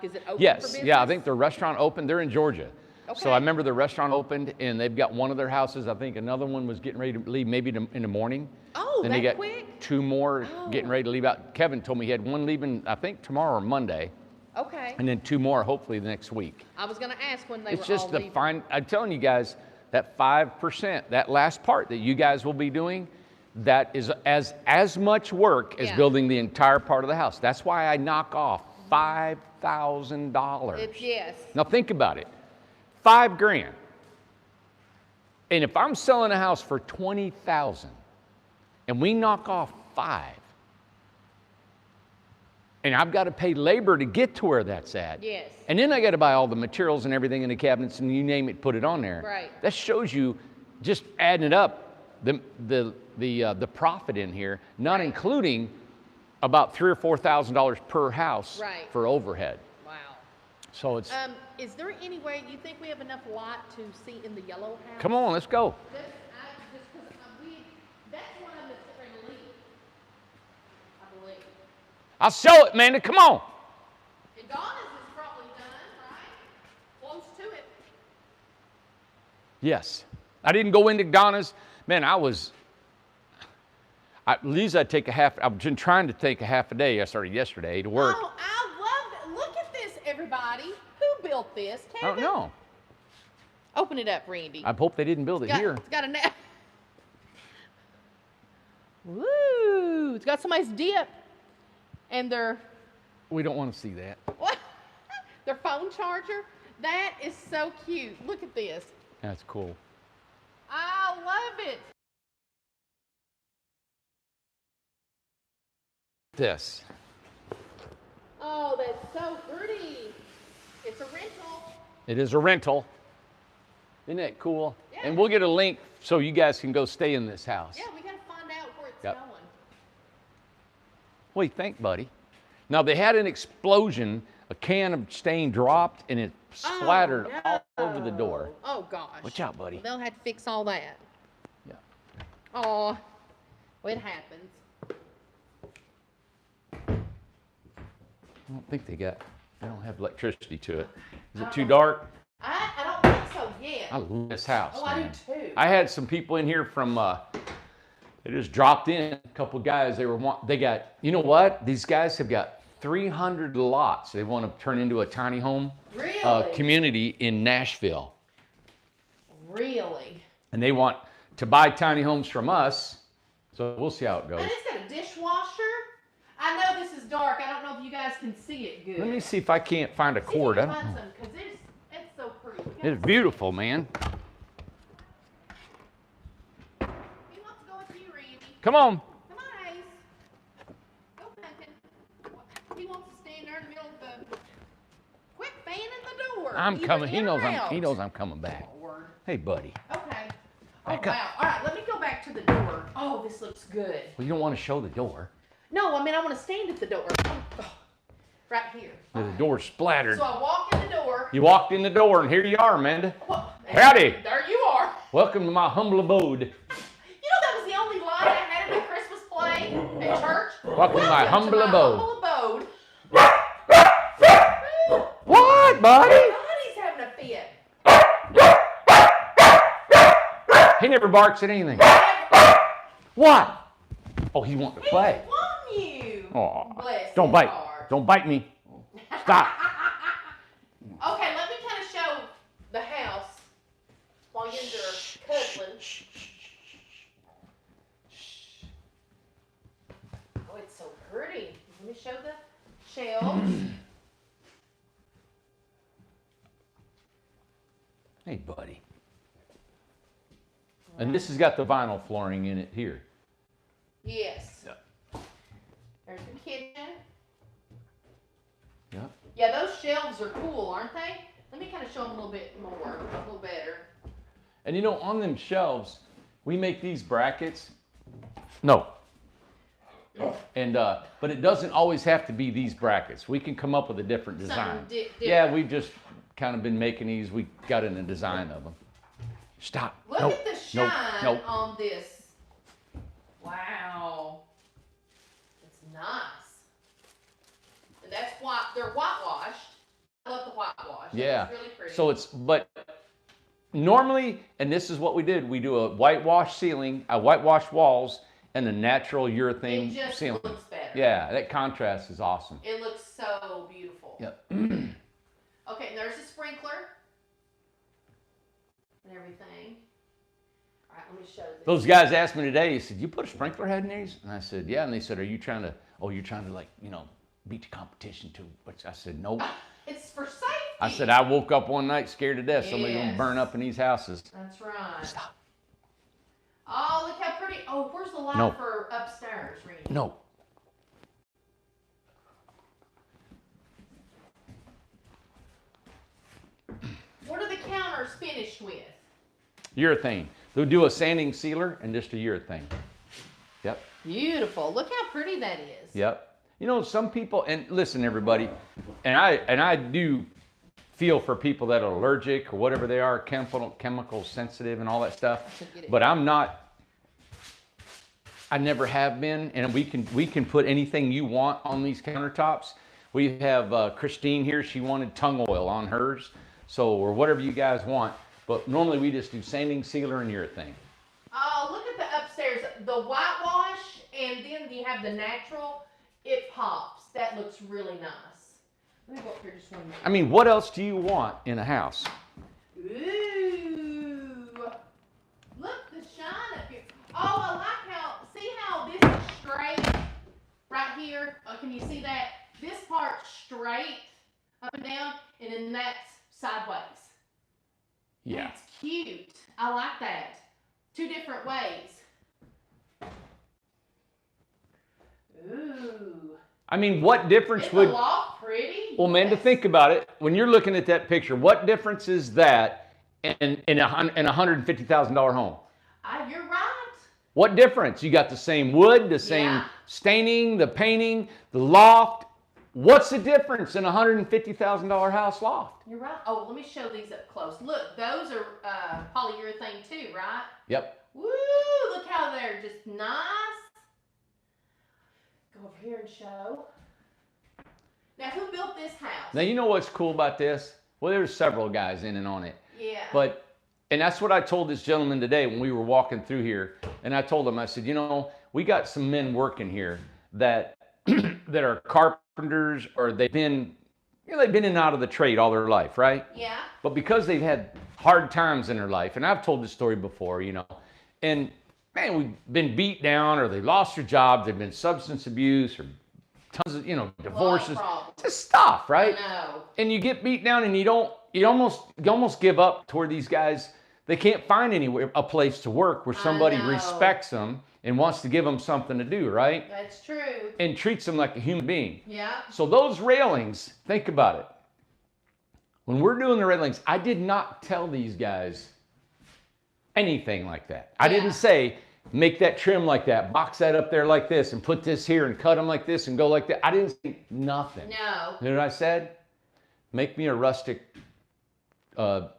is it open for Yes. business? Yeah. I think their restaurant opened. They're in Georgia. Okay. So I remember the restaurant opened, and they've got one of their houses. I think another one was getting ready to leave maybe in the morning. Oh, then they got quick? 2 more getting Oh. ready to leave out. Kevin told me he had 1 leaving, I think tomorrow or Monday, Okay. and then 2 more hopefully the next week. I was gonna ask when they It's were just all the leaving. fine. I'm telling you guys, that 5%, that last part that you guys will be doing, that is as much work as Yeah. building the entire part of the house. That's why I knock off $5,000. Yes. Now think about it, $5,000. And if I'm selling a house for $20,000 and we knock off 5, and I've got to pay labor to get to where that's at. Yes. And then I got to buy all the materials and everything in the cabinets and you name it, put it on there. Right. That shows you, just adding it up, the profit in here, not including about $3,000 or $4,000 per house Right. for overhead. Wow. So it's, Is there any way you think we have enough lot to see in the yellow house? come on, let's go. That's one of them that's going to leave. I believe. I'll show it, Amanda, come on. And Donna's is probably done, right? Close to it. Yes. I didn't go into Donna's. Man, Lisa, I've been trying to take a half a day. I started yesterday to work. Oh, I love it. Look at this, everybody. Who built this? I Kevin? don't know. Open it up, Randy. I hope they didn't build it here. It's got a Woo! It's got somebody's dip and their We don't want to see that. what? Their phone charger. That is so cute. Look at this. That's cool. I love it. This. Oh, that's so pretty. It's a rental. It is a rental. Isn't that cool? Yeah. And we'll get a link so you guys can go stay in this house. Yeah, we got to find out where it's Yep. going. What do you think, buddy? Now, they had an explosion. A can of stain dropped, and it splattered all over the door. Oh, gosh. Watch out, buddy. They'll have to fix all that. Yeah. Oh, well, it happens. I don't think they don't have electricity to it. Is it too dark? I don't think so yet. I love this house, Oh, I do man. too. I had some people in here from, they just dropped in, a couple of guys, they got, you know what? These guys have got 300 lots they want to turn into a tiny home Really? community in Nashville. Really? And they want to buy tiny homes from us, so we'll see how it goes. And it's got a dishwasher. I know this is dark. I don't know if you guys can see it good. Let me see if I can't find a cord. I don't know. Because it's so pretty. It's beautiful, man. He wants to go with you, Randy. Come on. Come on, Ace. Go, Duncan. He wants to stand there in the middle of the... Quit fanning the door. I'm Either coming. in He knows or out. I'm coming back. Lord. Hey, buddy. Okay. Oh, Back up. wow. All right, let me go back to the door. Oh, this looks good. Well, you don't want to show the door. No, I mean, I want to stand at the door. Oh, right here. The door splattered. So I walk in the door. You walked in the door, and here you are, Amanda. Well, Howdy. There you are. Welcome to my humble abode. You know that was the only line I had in the Christmas play at church? Welcome to my humble abode. Humble abode. What, buddy? Buddy's having a fit. He never barks at anything. What? Oh, he wants to play. He's wanting you. Aw. Bless Don't his bite. heart. Don't bite me. Stop. Okay, let me kind of show the house while you're cuddling. Oh, it's so pretty. Let me show the shelves. Hey, buddy. And this has got the vinyl flooring in it here. Yes. Yeah. There's the kitchen. Yeah. Yeah, those shelves are cool, aren't they? Let me kind of show them a little bit more, a little better. And you know, on them shelves, we make these brackets. No. And but it doesn't always have to be these brackets. We can come up with a different design. Something Yeah, different. we've just kind of been making these. We got in a design of them. Stop. Look Nope. at the shine Nope. on this. Wow. It's nice. And that's why they're whitewashed. I love the whitewash. Yeah. It's really pretty. So but normally, and this is what we did, we do a whitewash ceiling, whitewash walls, and the natural urethane It just ceiling. looks better. Yeah, that contrast is awesome. It looks so beautiful. Yep. Okay, and there's a sprinkler and everything. All right, let me show this. Those guys asked me today, he said, you put a sprinkler head in these? And I said, yeah. And they said, you're trying to like, beat the competition too. Which I said, nope. It's for safety. I said, I woke up one night scared to death. Somebody's going to burn up in these houses. That's right. Stop. Oh, look how pretty. Oh, where's the light for upstairs, Randy? No. What are the counters finished with? Urethane. They'll do a sanding sealer and just a urethane. Yep. Beautiful. Look how pretty that is. Yep. Some people, and listen, everybody, and I do feel for people that are allergic or whatever they are, chemical sensitive and all that stuff. But I'm not. I never have been, and we can put anything you want on these countertops. We have Christine here. She wanted tongue oil on hers, or whatever you guys want. But normally we just do sanding, sealer, and urethane. Oh, look at the upstairs, the whitewash, and then you have the natural. It pops. That looks really nice. Let me go up here just 1 minute. I mean, what else do you want in a house? Ooh. Look the shine up here. Oh, I like see how this is straight right here? Oh, can you see that? This part's straight up and down, and then that's sideways. Yeah. That's cute. I like that. 2 different ways. Ooh. I mean, what difference Is would... the loft pretty? Well, man, to think about it, when you're looking at that picture, what difference is that in a $150,000 home? You're right. What difference? You got the same wood, the same staining, the painting, the loft. What's the difference in a $150,000 house loft? You're right. Oh, let me show these up close. Look, those are polyurethane too, right? Yep. Woo! Look how they're just nice. Go over here and show. Now, who built this house? Now, you know what's cool about this? Well, there's several guys in and on it. Yeah. And that's what I told this gentleman today when we were walking through here. And I told him, I said, we got some men working here that that are carpenters, or they've been in and out of the trade all their life, right? Yeah. But because they've had hard times in their life, and I've told this story before, and man, we've been beat down, or they lost their jobs, they've been substance abuse, or tons of, divorces, just stuff, right? No. And you get beat down, and you almost give up toward these guys. They can't find a place to work where somebody respects them and wants to give them something to do, right? That's true. And treats them like a human being. Yeah. So those railings, think about it. When we're doing the railings, I did not tell these guys anything like that. I didn't say, make that trim like that, box that up there like this, and put this here and cut them like this and go like that. I didn't say nothing. No. You know what I said? Make me a rustic handrail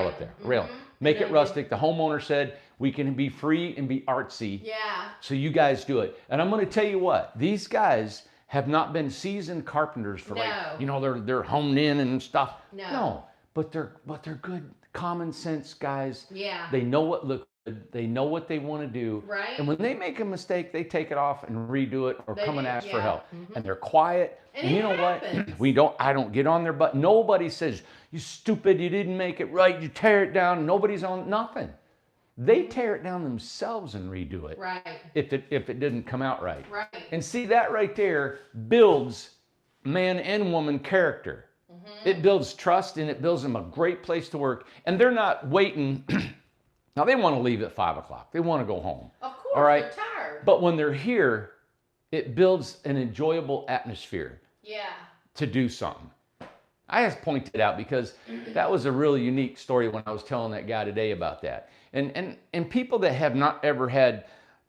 up there, rail. Make it rustic. The homeowner said, we can be free and be artsy. Yeah. So you guys do it. And I'm going to tell you what, these guys have not been seasoned carpenters for they're honed in and stuff. No, but they're good common sense guys. Yeah. They know what looks good. They know what they want to do. Right. And when they make a mistake, they take it off and redo it, or come and ask for help. Mm-hmm. And they're quiet. And you know happens. what? I don't get on their butt. Nobody says, you stupid, you didn't make it right, you tear it down. Nobody's on nothing. They tear it down themselves and redo it. Right. If it didn't come out right. Right. And see, that right there builds man and woman character. Mm-hmm. It builds trust, and it builds them a great place to work. And they're not waiting. Now, they want to leave at 5 o'clock. They want to go home. Of course, all right? they're tired. But when they're here, it builds an enjoyable atmosphere. Yeah. To do something. I just pointed out because that was a really unique story when I was telling that guy today about that. And people that have not ever had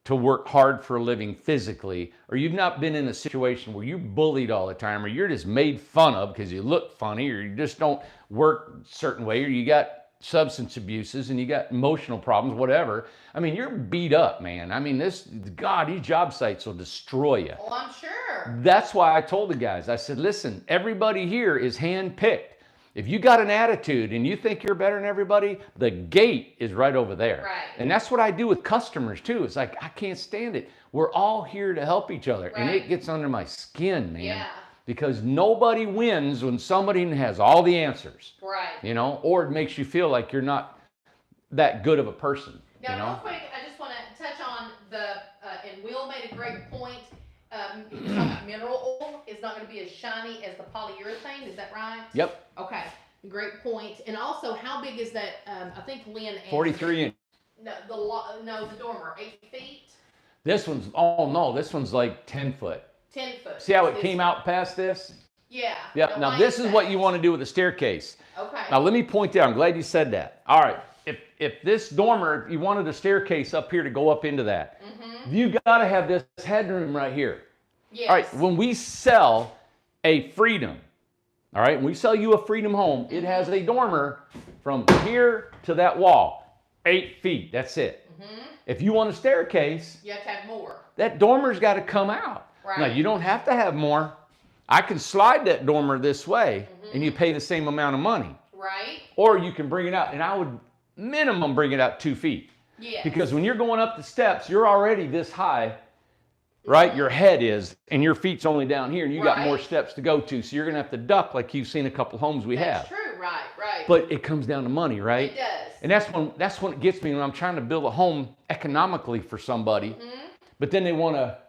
to work hard for a living physically, or you've not been in a situation where you're bullied all the time, or you're just made fun of because you look funny, or you just don't work a certain way, or you got substance abuses and you got emotional problems, whatever. I mean, you're beat up, man. I mean, these job sites will destroy you. Well, I'm sure. That's why I told the guys, I said, listen, everybody here is hand-picked. If you got an attitude and you think you're better than everybody, the gate is right over there. Right. And that's what I do with customers too. It's like, I can't stand it. We're all here to help each other. And it gets under my skin, man. Yeah. Because nobody wins when somebody has all the answers. Right. You know, or it makes you feel like you're not that good of a person. Now, you know? real quick, I just want to touch on and Will made a great point. He was talking about mineral oil is not going to be as shiny as the polyurethane. Is that right? Yep. Okay. Great point. And also, how big is that? I think Lynn answered 43 inch. No, the dormer, 8 feet. This one's, oh no, this one's like 10 foot. 10 foot. See how it came out past this? Yeah. Yep. Now this is what you want to do with the staircase. Okay. Now let me point out, I'm glad you said that. All right. If this dormer, if you wanted a staircase up here to go up into that, you got to have this headroom right here. Yes. All right. When we sell a Freedom, all right, when we sell you a Freedom home, it has a dormer from here to that wall, 8 feet. That's it. If you want a staircase, you have to have more. That dormer's got to come out. Right. Now, you don't have to have more. I can slide that dormer this way, and you pay the same amount of money. Right. Or you can bring it out, and I would minimum bring it out 2 feet. Yes. Because when you're going up the steps, you're already this high, right? Your head is, and your feet's only down here, and you got more steps to go to. So you're going to have to duck like you've seen a couple homes we have. That's true. Right. Right. But it comes down to money, right? It does. And that's when it gets me when I'm trying to build a home economically for somebody. But then they want to,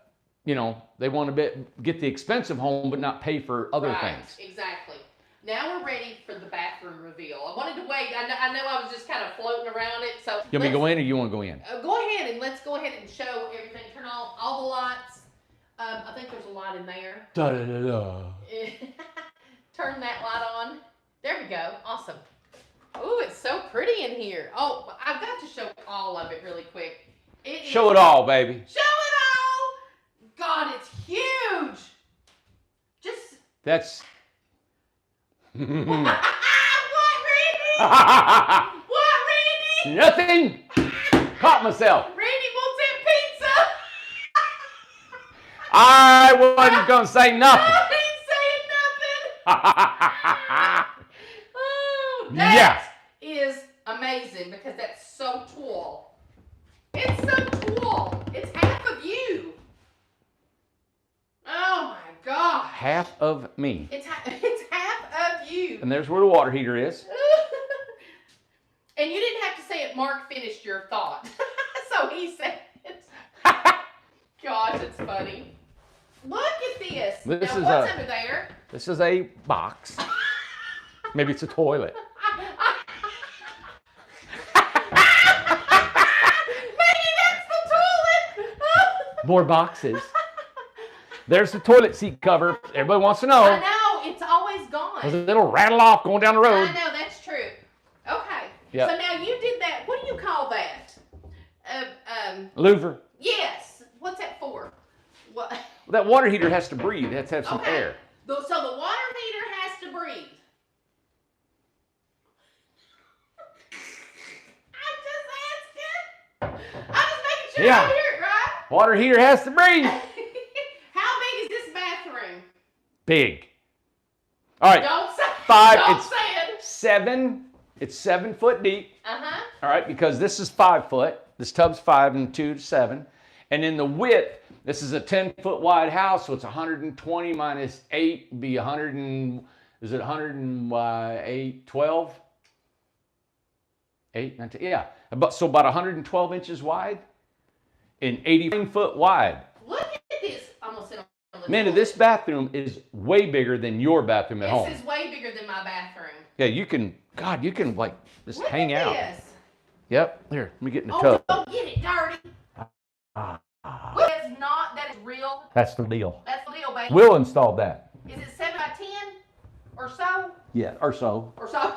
you know, they want to get the expensive home but not pay for other things. Exactly. Now we're ready for the bathroom reveal. I wanted to wait. I know I was just kind of floating around it. So you want me to go in or you want to go in? Go ahead and let's go ahead and show everything. Turn on all the lights. I think there's a light in there. Da da da da. Turn that light on. There we go. Awesome. Ooh, it's so pretty in here. Oh, I've got to show all of it really quick. Show it all, baby. Show it all! God, it's huge. Just. That's. What, Randy? What, Randy? Nothing. Caught myself. Randy wants that pizza. I wasn't gonna say nothing. I ain't saying nothing. Oh, that is amazing because that's so tall. It's so tall. It's half of you. Oh my God. Half of me. It's half of you. And there's where the water heater is. And you didn't have to say it. Mark finished your thought. So he said it. Gosh, it's funny. Look at this. This now, is what's under there? This is a box. Maybe it's a toilet. Maybe that's the toilet. More boxes. There's the toilet seat cover. Everybody wants to know. I know. It's always gone. 'Cause it'll rattle off going down the road. I know. That's true. Okay. Yep. So now you did that. What do you call that? Louver. Yes. What's that for? What? That water heater has to breathe. It has to have some air. So the water heater has to breathe. I'm just asking. I'm just making sure I hear it right. Water heater has to breathe. How big is this bathroom? Big. All right. Don't say. Five. Don't say it. 7. It's 7 foot deep. Uh-huh. All right, because this is 5 foot. This tub's 5 and 2 to 7. And in the width, this is a 10-foot wide house, so it's 120 minus 8 would be 100 and, is it 108, 12? 8, 19, yeah. So about 112 inches wide and 80 foot wide. Look at this. Almost in a Man, this bathroom is way bigger than your bathroom at home. This is way bigger than my bathroom. Yeah, you can, God, you can like just hang out. This. Yep, here, let me get in the tub. Don't get it dirty. That's not, that is real. That's the deal. That's the deal, baby. Will installed that. Is it 7 by 10 or so? Yeah, or so. Or so.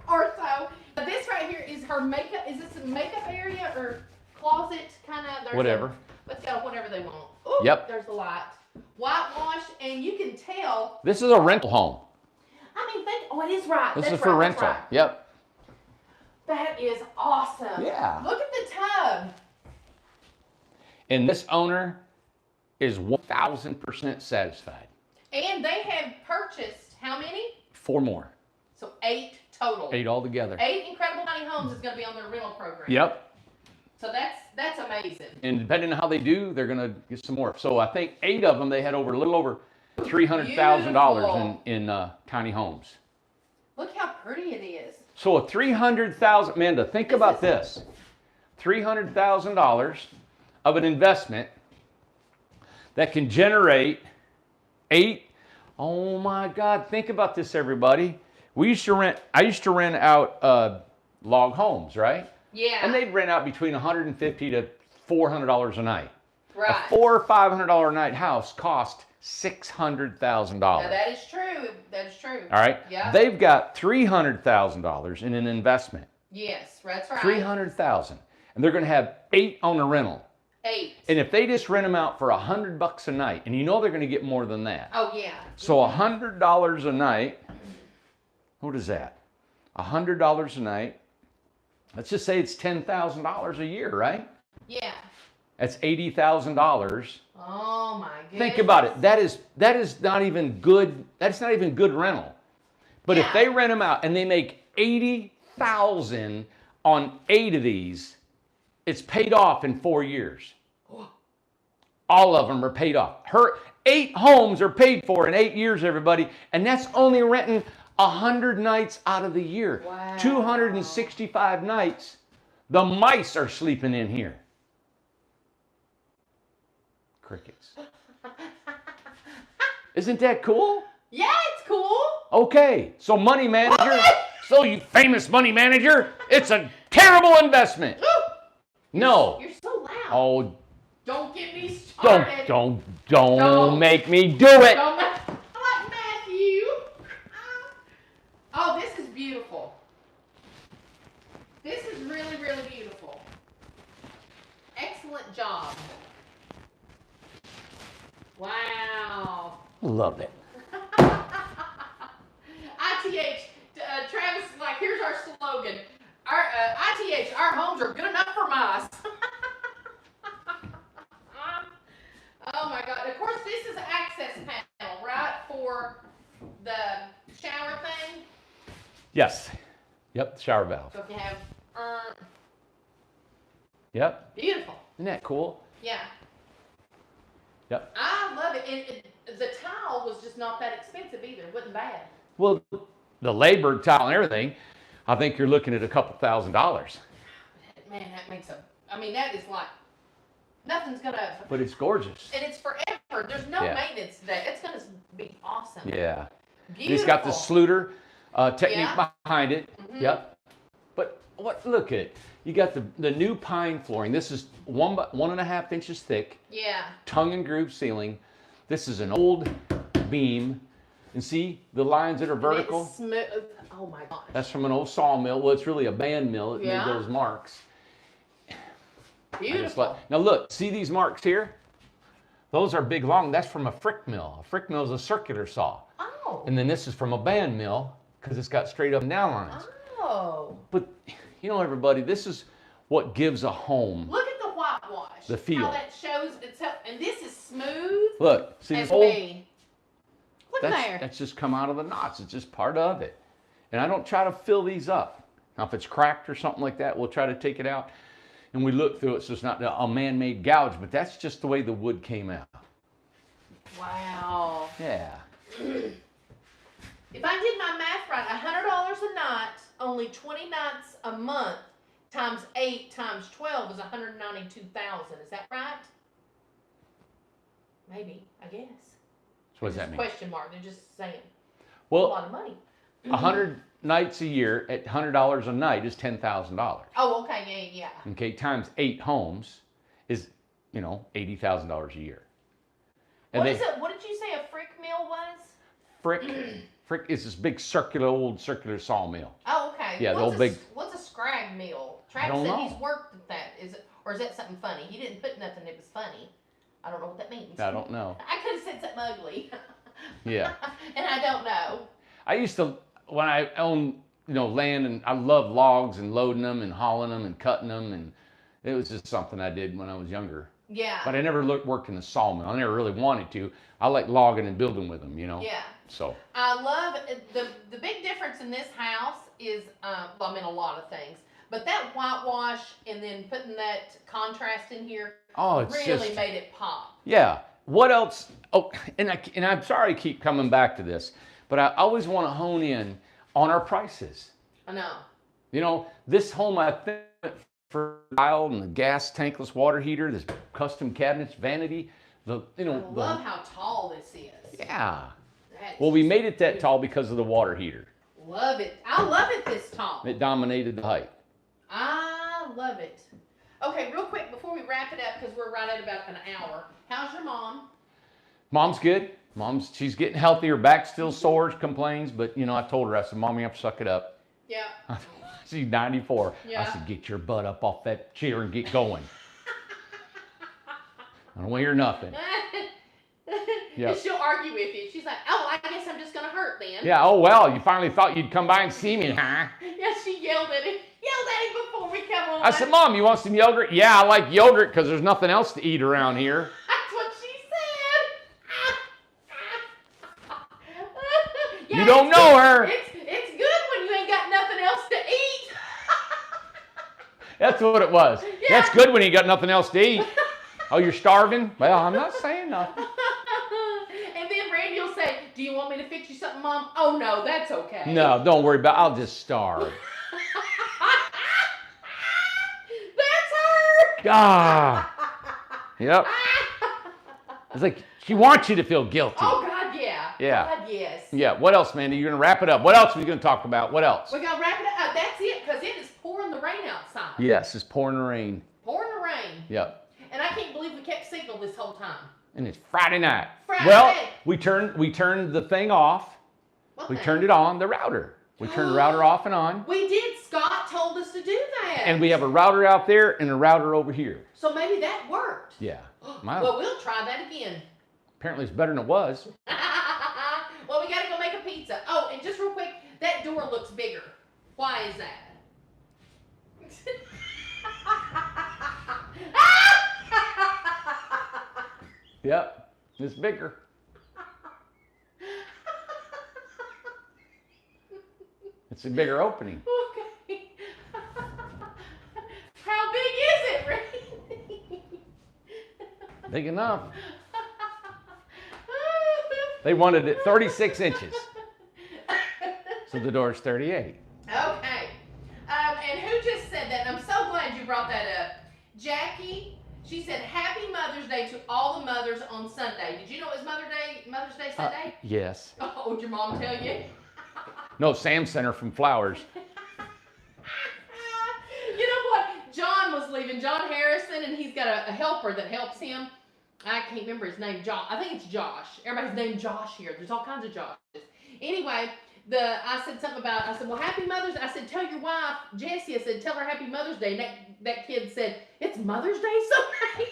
Or so. But this right here is her makeup. Is this a makeup area or closet kind of? Whatever. Let's go, whatever they want. Ooh, Yep. There's the light. Whitewash, and you can tell. This is a rental home. I mean, oh, it is right. This That's is for right, rental. that's right. Yep. That is awesome. Yeah. Look at the tub. And this owner is 1,000% satisfied. And they have purchased how many? 4 more. So 8 total. 8 altogether. 8 incredible tiny homes is going to be on their rental program. Yep. So that's amazing. And depending on how they do, they're going to get some more. So I think 8 of them, they had a little over $300,000 in tiny homes. Look how pretty it is. So a $300,000, Amanda, think about this. $300,000 of an investment that can generate 8. Oh my God, think about this, everybody. I used to rent out log homes, right? Yeah. And they'd rent out between $150 to $400 a night. Right. A $400 or $500 a night house cost $600,000. Now that is true. That is true. All right. Yeah. They've got $300,000 in an investment. Yes, that's right. $300,000, and they're going to have 8 on the rental. 8. And if they just rent them out for $100 a night, and you know they're going to get more than that. Oh yeah. So $100 a night. What is that? $100 a night. Let's just say it's $10,000 a year, right? Yeah. That's $80,000. Oh my goodness. Think about it. That is not even good. That's not even good rental. But if they rent them out and they make $80,000 on 8 of these, it's paid off in 4 years. All of them are paid off. Her 8 homes are paid for in 8 years, everybody, and that's only renting 100 nights out of the year. Wow. 265 nights. The mice are sleeping in here. Crickets. Isn't that cool? Yeah, it's cool. Okay, so money manager, so you famous money manager, it's a terrible investment. No. You're so loud. Oh, don't get me started. don't make me do it. Don't like Matthew. Oh, this is beautiful. This is really, really beautiful. Excellent job. Wow. Love it. ITH, Travis is like, here's our slogan. Our ITH, our homes are good enough for mice. Oh my God. Of course, this is an access panel, right, for the shower thing? Yes. Yep, shower valve. So if you have, Yep. beautiful. Isn't that cool? Yeah. Yep. I love it. And the tile was just not that expensive either. It wasn't bad. Well, the labor, tile, and everything, I think you're looking at a couple $1,000s. Man, that makes that is like, nothing's gonna. But it's gorgeous. And it's forever. There's no maintenance today. It's gonna be awesome. Yeah. Beautiful. It's got the Sluter technique behind it. Mm-hmm. Yep. But look at it. You got the new pine flooring. This is 1.5 inches thick. Yeah. Tongue and groove ceiling. This is an old beam. And see the lines that are vertical? It's smooth. Oh my gosh. That's from an old sawmill. Well, it's really a band mill. It made those marks. Beautiful. Now look, see these marks here? Those are big, long. That's from a frick mill. A frick mill is a circular saw. Oh. And then this is from a band mill because it's got straight up and down lines. Oh. But, you know, everybody, this is what gives a home Look at the whitewash. the feel. How that shows itself. And this is smooth. Look, see this as old? me. Look there. That's just come out of the knots. It's just part of it. And I don't try to fill these up. Now, if it's cracked or something like that, we'll try to take it out. And we look through it so it's not a man-made gouge, but that's just the way the wood came out. Wow. Yeah. If I did my math right, $100 a night, only 20 nights a month, times 8 times 12 is $192,000. Is that right? Maybe, I guess. So what does that mean? Question mark. They're just saying. Well, a lot of money. 100 nights a year at $100 a night is $10,000. Oh, okay, yeah. Okay, times 8 homes is, you know, $80,000 a year. And What did you say a frick mill was? Frick is this big old circular sawmill. Oh, okay. Yeah, the old big. What's a scrag mill? I Travis don't said know. he's worked at that. Or is that something funny? He didn't put nothing that was funny. I don't know what that means. I don't know. I could have said something ugly. Yeah. And I don't know. I used to, when I owned, land, and I loved logs and loading them and hauling them and cutting them, and it was just something I did when I was younger. Yeah. But I never worked in a sawmill. I never really wanted to. I like logging and building with them, Yeah. So I love the big difference in this house is, well, I mean a lot of things, but that whitewash and then putting that contrast in here really made it pop. Yeah. What else? Oh, and I'm sorry I keep coming back to this, but I always want to hone in on our prices. I know. You know, this home I think for tile and the gas tankless water heater, this custom cabinets, vanity, I love how tall this is. Yeah. Well, we made it that tall because of the water heater. Love it. I love it this tall. It dominated the height. I love it. Okay, real quick before we wrap it up, because we're right at about an hour. How's your mom? Mom's good. She's getting healthier. Back still sore, complains, but I told her, I said, Mom, you have to suck it up. Yeah. She's 94. Yeah. I said, get your butt up off that chair and get going. I don't want to hear nothing. Yeah. She'll argue with you. She's like, oh, I guess I'm just going to hurt then. Yeah, oh, well, you finally thought you'd come by and see me, huh? Yeah, she yelled at him before we come on. I said, Mom, you want some yogurt? Yeah, I like yogurt because there's nothing else to eat around here. That's what she said. You don't know her. It's good when you ain't got nothing else to eat. That's what it was. Yeah. That's good when you got nothing else to eat. Oh, you're starving? Well, I'm not saying nothing. And then Randy will say, do you want me to fix you something, Mom? Oh, no, that's okay. No, don't worry about it. I'll just starve. That's her. Ah. Yep. It's like she wants you to feel guilty. Oh, God, yeah. Yeah. God, yes. Yeah. What else, Mandy? You're going to wrap it up. What else are we going to talk about? What else? We're going to wrap it up. That's it, because it is pouring the rain outside. Yes, it's pouring the rain. Pouring the rain. Yep. And I can't believe we kept signal this whole time. And it's Friday night. Friday. Well, we turned the thing off. What we thing? turned it on, the router. We turned the router off and on. We did. Scott told us to do that. And we have a router out there and a router over here. So maybe that worked. Yeah. Well, we'll try that again. Apparently it's better than it was. Well, we got to go make a pizza. Oh, and just real quick, that door looks bigger. Why is that? Yep, it's bigger. It's a bigger opening. Okay. How big is it, Randy? Big enough. They wanted it 36 inches. So the door's 38. Okay. And who just said that? And I'm so glad you brought that up. Jackie, she said, Happy Mother's Day to all the mothers on Sunday. Did you know it was Mother's Day Sunday? Yes. Oh, did your mom tell you? No, Sam sent her from flowers. You know what? John was leaving, John Harrison, and he's got a helper that helps him. I can't remember his name, John. I think it's Josh. Everybody's named Josh here. There's all kinds of Joshes. Anyway, I said something about, I said, well, Happy Mother's Day. I said, tell your wife, Jessie, I said, tell her Happy Mother's Day. And that kid said, it's Mother's Day Sunday?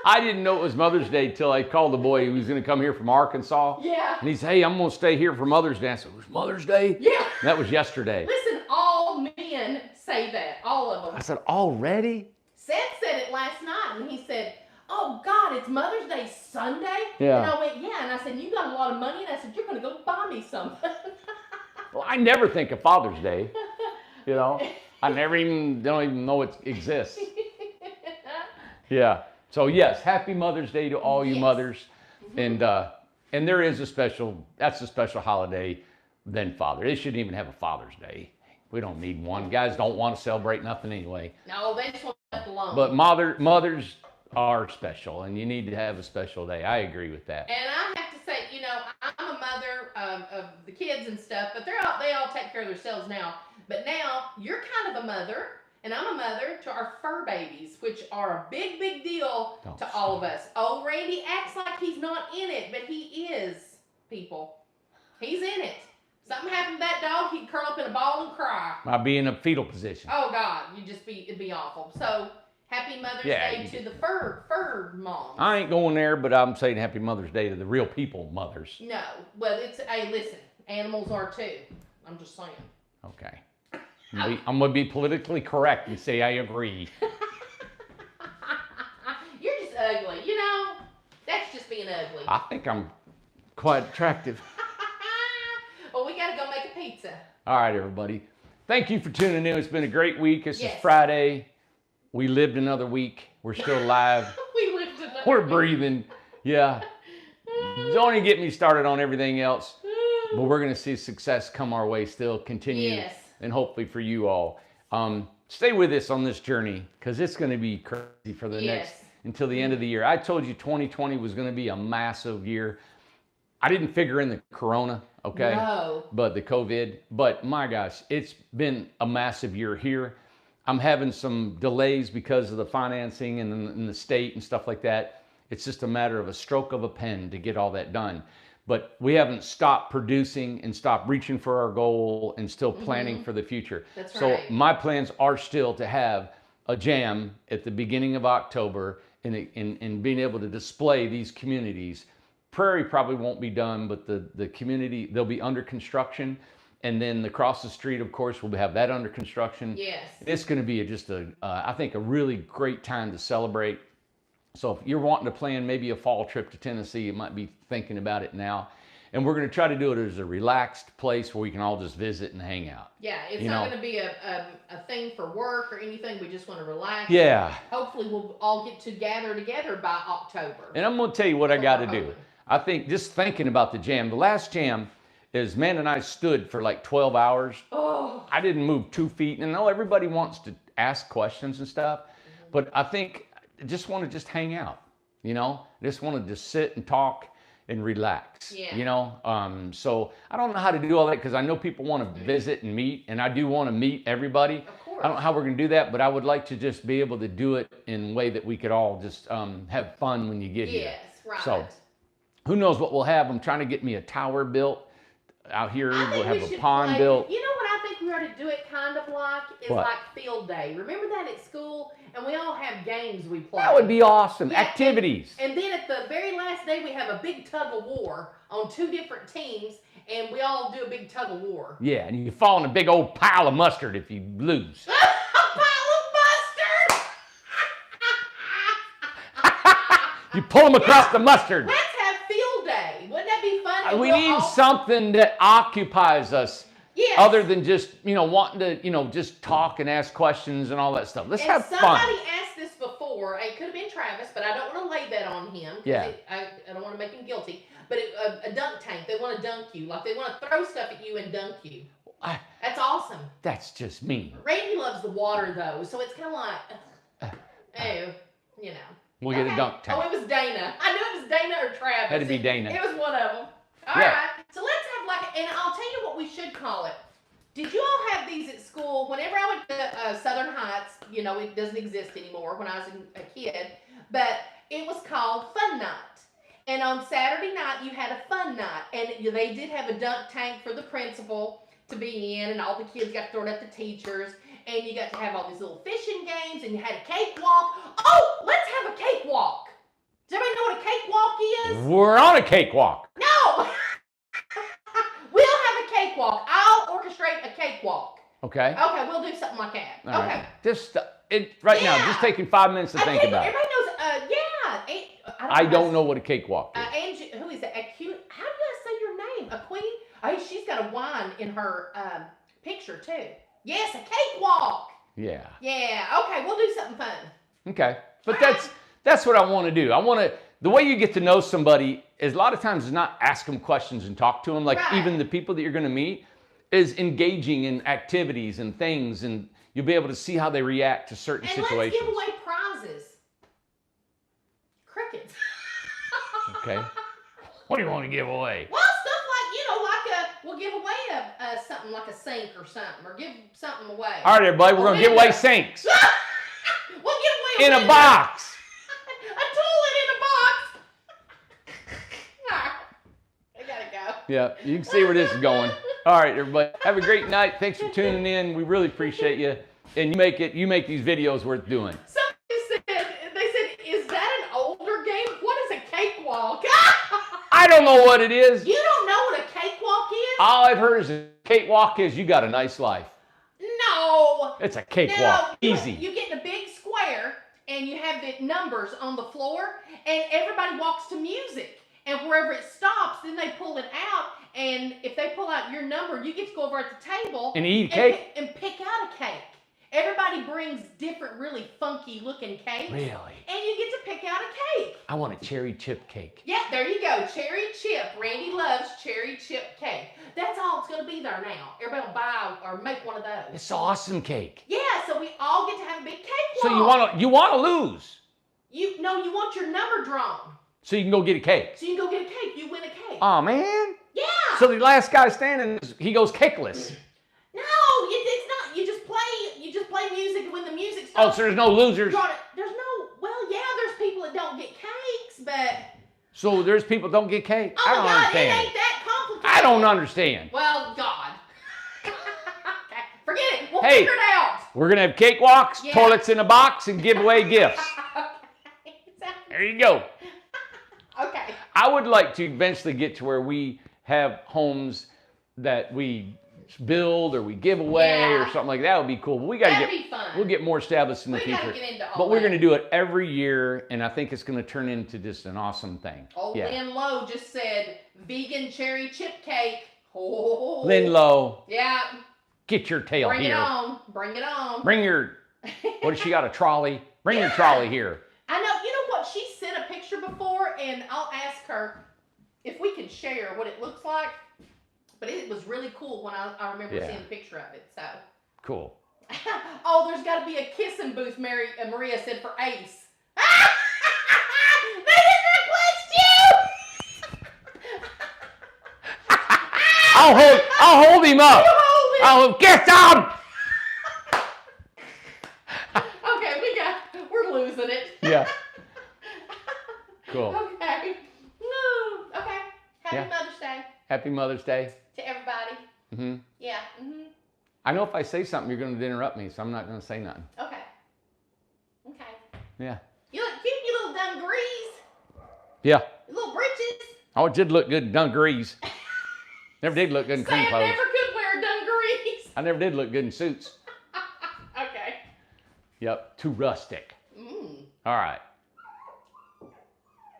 I didn't know it was Mother's Day till I called the boy who was going to come here from Arkansas. Yeah. And he said, hey, I'm going to stay here for Mother's Day. I said, it was Mother's Day? Yeah. And that was yesterday. Listen, all men say that. All of them. I said, already? Seth said it last night, and he said, oh, God, it's Mother's Day Sunday? Yeah. And I went, yeah. And I said, you got a lot of money? And I said, you're going to go buy me something. Well, I never think of Father's Day. You know, I don't even know it exists. Yeah. So yes, Happy Mother's Day to all you mothers. And there is that's a special holiday than Father. They shouldn't even have a Father's Day. We don't need one. Guys don't want to celebrate nothing anyway. No, they just want left alone. But mothers are special, and you need to have a special day. I agree with that. And I have to say, you know, I'm a mother of the kids and stuff, but they all take care of themselves now. But now you're kind of a mother, and I'm a mother to our fur babies, which are a big, big deal to all of us. Oh, Randy acts like he's not in it, but he is, people. He's in it. Something happened to that dog, he'd curl up in a ball and cry. I'd be in a fetal position. Oh, God, it'd be awful. So, Happy Mother's Day to the fur moms. I ain't going there, but I'm saying Happy Mother's Day to the real people mothers. No, well, hey, listen, animals are too. I'm just saying. Okay. I'm going to be politically correct and say I agree. You're just ugly. You know, that's just being ugly. I think I'm quite attractive. Well, we got to go make a pizza. All right, everybody. Thank you for tuning in. It's been a great week. This is Yes. Friday. We lived another week. We're still alive. We lived another We're week. breathing. Yeah. Don't even get me started on everything else. But we're going to see success come our way still, continue, Yes. and hopefully for you all. Stay with us on this journey because it's going to be crazy for the next, until the end of the year. I told you 2020 was going to be a massive year. I didn't figure in the corona, okay? No. But the COVID. But my gosh, it's been a massive year here. I'm having some delays because of the financing and the state and stuff like that. It's just a matter of a stroke of a pen to get all that done. But we haven't stopped producing and stopped reaching for our goal and still planning for the future. That's so right. my plans are still to have a jam at the beginning of October and being able to display these communities. Prairie probably won't be done, but the community, they'll be under construction. And then across the street, of course, we'll have that under construction. Yes. It's going to be I think, a really great time to celebrate. So if you're wanting to plan maybe a fall trip to Tennessee, you might be thinking about it now. And we're going to try to do it as a relaxed place where we can all just visit and hang out. Yeah, it's not going to be a thing for work or anything. We just want to relax. Yeah. Hopefully we'll all get to gather together by October. And I'm going to tell you what I got to do. hoping. I think just thinking about the jam, the last jam is man and I stood for like 12 hours. Oh. I didn't move 2 feet. And I know everybody wants to ask questions and stuff, but I think I just want to just hang out, just want to just sit and talk and relax, so I don't know how to do all that because I know people want to visit and meet, and I do want to meet everybody. Of course. I don't know how we're going to do that, but I would like to just be able to do it in a way that we could all just have fun when you get here. Yes, right. So who knows what we'll have. I'm trying to get me a tower built out here. We'll have a pond built. You know what I think we ought to do it kind of like? Is What? like field day. Remember that at school? And we all have games we play. That would be awesome. Yeah, Activities. And then at the very last day, we have a big tug of war on 2 different teams, and we all do a big tug of war. Yeah, and you fall in a big old pile of mustard if you lose. A pile of mustard! You pull them across the mustard. Let's have field day. Wouldn't that be fun? And We we'll need all- something that occupies us. Yes. Other than just, wanting to, just talk and ask questions and all that stuff. Let's And have fun. somebody asked this before. It could have been Travis, but I don't want to lay that on him. 'Cause Yeah. I don't want to make him guilty. But a dunk tank, they want to dunk you. Like they want to throw stuff at you and dunk you. That's awesome. That's just mean. Randy loves the water though, so it's kind of like, We'll get a dunk tank. Oh, it was Dana. I knew it was Dana or Travis. Had to be Dana. It was one of them. All right. Yeah. So let's have and I'll tell you what we should call it. Did you all have these at school? Whenever I went to Southern Heights, it doesn't exist anymore when I was a kid, but it was called Fun Night. And on Saturday night, you had a fun night. And they did have a dunk tank for the principal to be in, and all the kids got to throw it at the teachers. And you got to have all these little fishing games, and you had a cakewalk. Oh, let's have a cakewalk. Does everybody know what a cakewalk is? We're on a cakewalk. No! We'll have a cakewalk. I'll orchestrate a cakewalk. Okay. Okay, we'll do something like that. All okay. right. Just right now, just taking 5 minutes to think about it. Everybody knows, I don't know what a cakewalk is. Angie, who is that? How do I say your name? A queen? Oh, she's got a wine in her picture too. Yes, a cakewalk. Yeah. Yeah. Okay, we'll do something fun. Okay. But that's what I want to do. The way you get to know somebody is a lot of times is not ask them questions and talk to them. Like Right. even the people that you're going to meet is engaging in activities and things, and you'll be able to see how they react to certain situations. Let's give away prizes. Crickets. Okay. What do you want to give away? Well, stuff we'll give away something like a sink or something, or give something away. All right, everybody, we're going to give away sinks We'll give away in a window. box. A toilet in a box. All right. I gotta go. Yeah, you can see where this is going. All right, everybody, have a great night. Thanks for tuning in. We really appreciate you, and you make these videos worth doing. Somebody said, is that an older game? What is a cakewalk? I don't know what it is. You don't know what a cakewalk is? All I've heard is a cakewalk is you got a nice life. No. It's a cakewalk. No, Easy. You get in a big square, and you have the numbers on the floor, and everybody walks to music. and wherever it stops, then they pull it out. And if they pull out your number, you get to go over at the table and eat a cake and pick out a cake. Everybody brings different, really funky looking cakes. Really? And you get to pick out a cake. I want a cherry chip cake. Yeah, there you go. Cherry chip. Randy loves cherry chip cake. That's all it's going to be there now. Everybody will buy or make one of those. It's awesome cake. Yeah, so we all get to have a big cake walk. So you want to lose? You want your number drawn. So you can go get a cake. So you can go get a cake. You win a cake. Oh man. Yeah. So the last guy standing, he goes cakeless. No, it's not. You just play music, and when the music starts. Oh, so there's no losers. There's no. Well, yeah, there's people that don't get cakes, but. So there's people that don't get cake. Oh I don't my God, understand. it ain't that complicated. I don't understand. Well, God. Okay, forget it. We'll Hey, figure it out. We're gonna have cake walks, Yeah. toilets in a box, and give away gifts. Okay. There you go. Okay. I would like to eventually get to where we have homes that we build or we give away or something like that. Would be cool. But we got to That'd be fun. We'll get more established in the We gotta future. get into all But we're that. going to do it every year, and I think it's going to turn into just an awesome thing. Old Yeah. Lynn Lowe just said vegan cherry chip cake. Oh. Lynn Lowe, Yeah. get your tail Bring here. it on. Bring it on. Bring your. What does she got? A trolley? Bring your trolley here. I know. You know what? She sent a picture before, and I'll ask her if we can share what it looks like. But it was really cool when I remember seeing a picture of it. So. Cool. Oh, there's got to be a kissing booth. Maria said for Ace. They didn't request you. I'll hold him up. You hold it. I'll get down. Okay, we're losing it. Yeah. Cool. Okay. No. Okay. Happy Yeah. Mother's Day Happy Mother's Day. to everybody. Mm-hmm. Yeah. Mm-hmm. I know if I say something, you're going to interrupt me, so I'm not going to say nothing. Okay. Okay. Yeah. You look cute, you little dungarees. Yeah. You little breeches. Oh, it did look good in dungarees. Never did look good in clean Sam clothes. never could wear dungarees. I never did look good in suits. Okay. Yep. Too rustic. All right.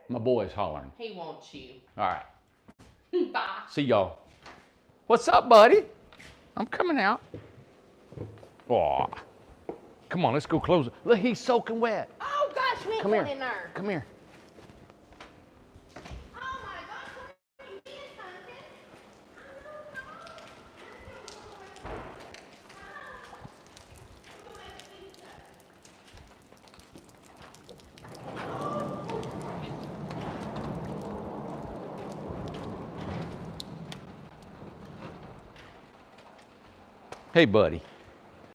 My boy's hollering. He wants you. All right. Bye. See y'all. What's up, buddy? I'm coming out. Aw. Come on, let's go close it. Look, he's soaking wet. Oh gosh, we ain't Come going here. in there. Come here. Oh my gosh, what are you doing, Pumpkin? Hey, buddy.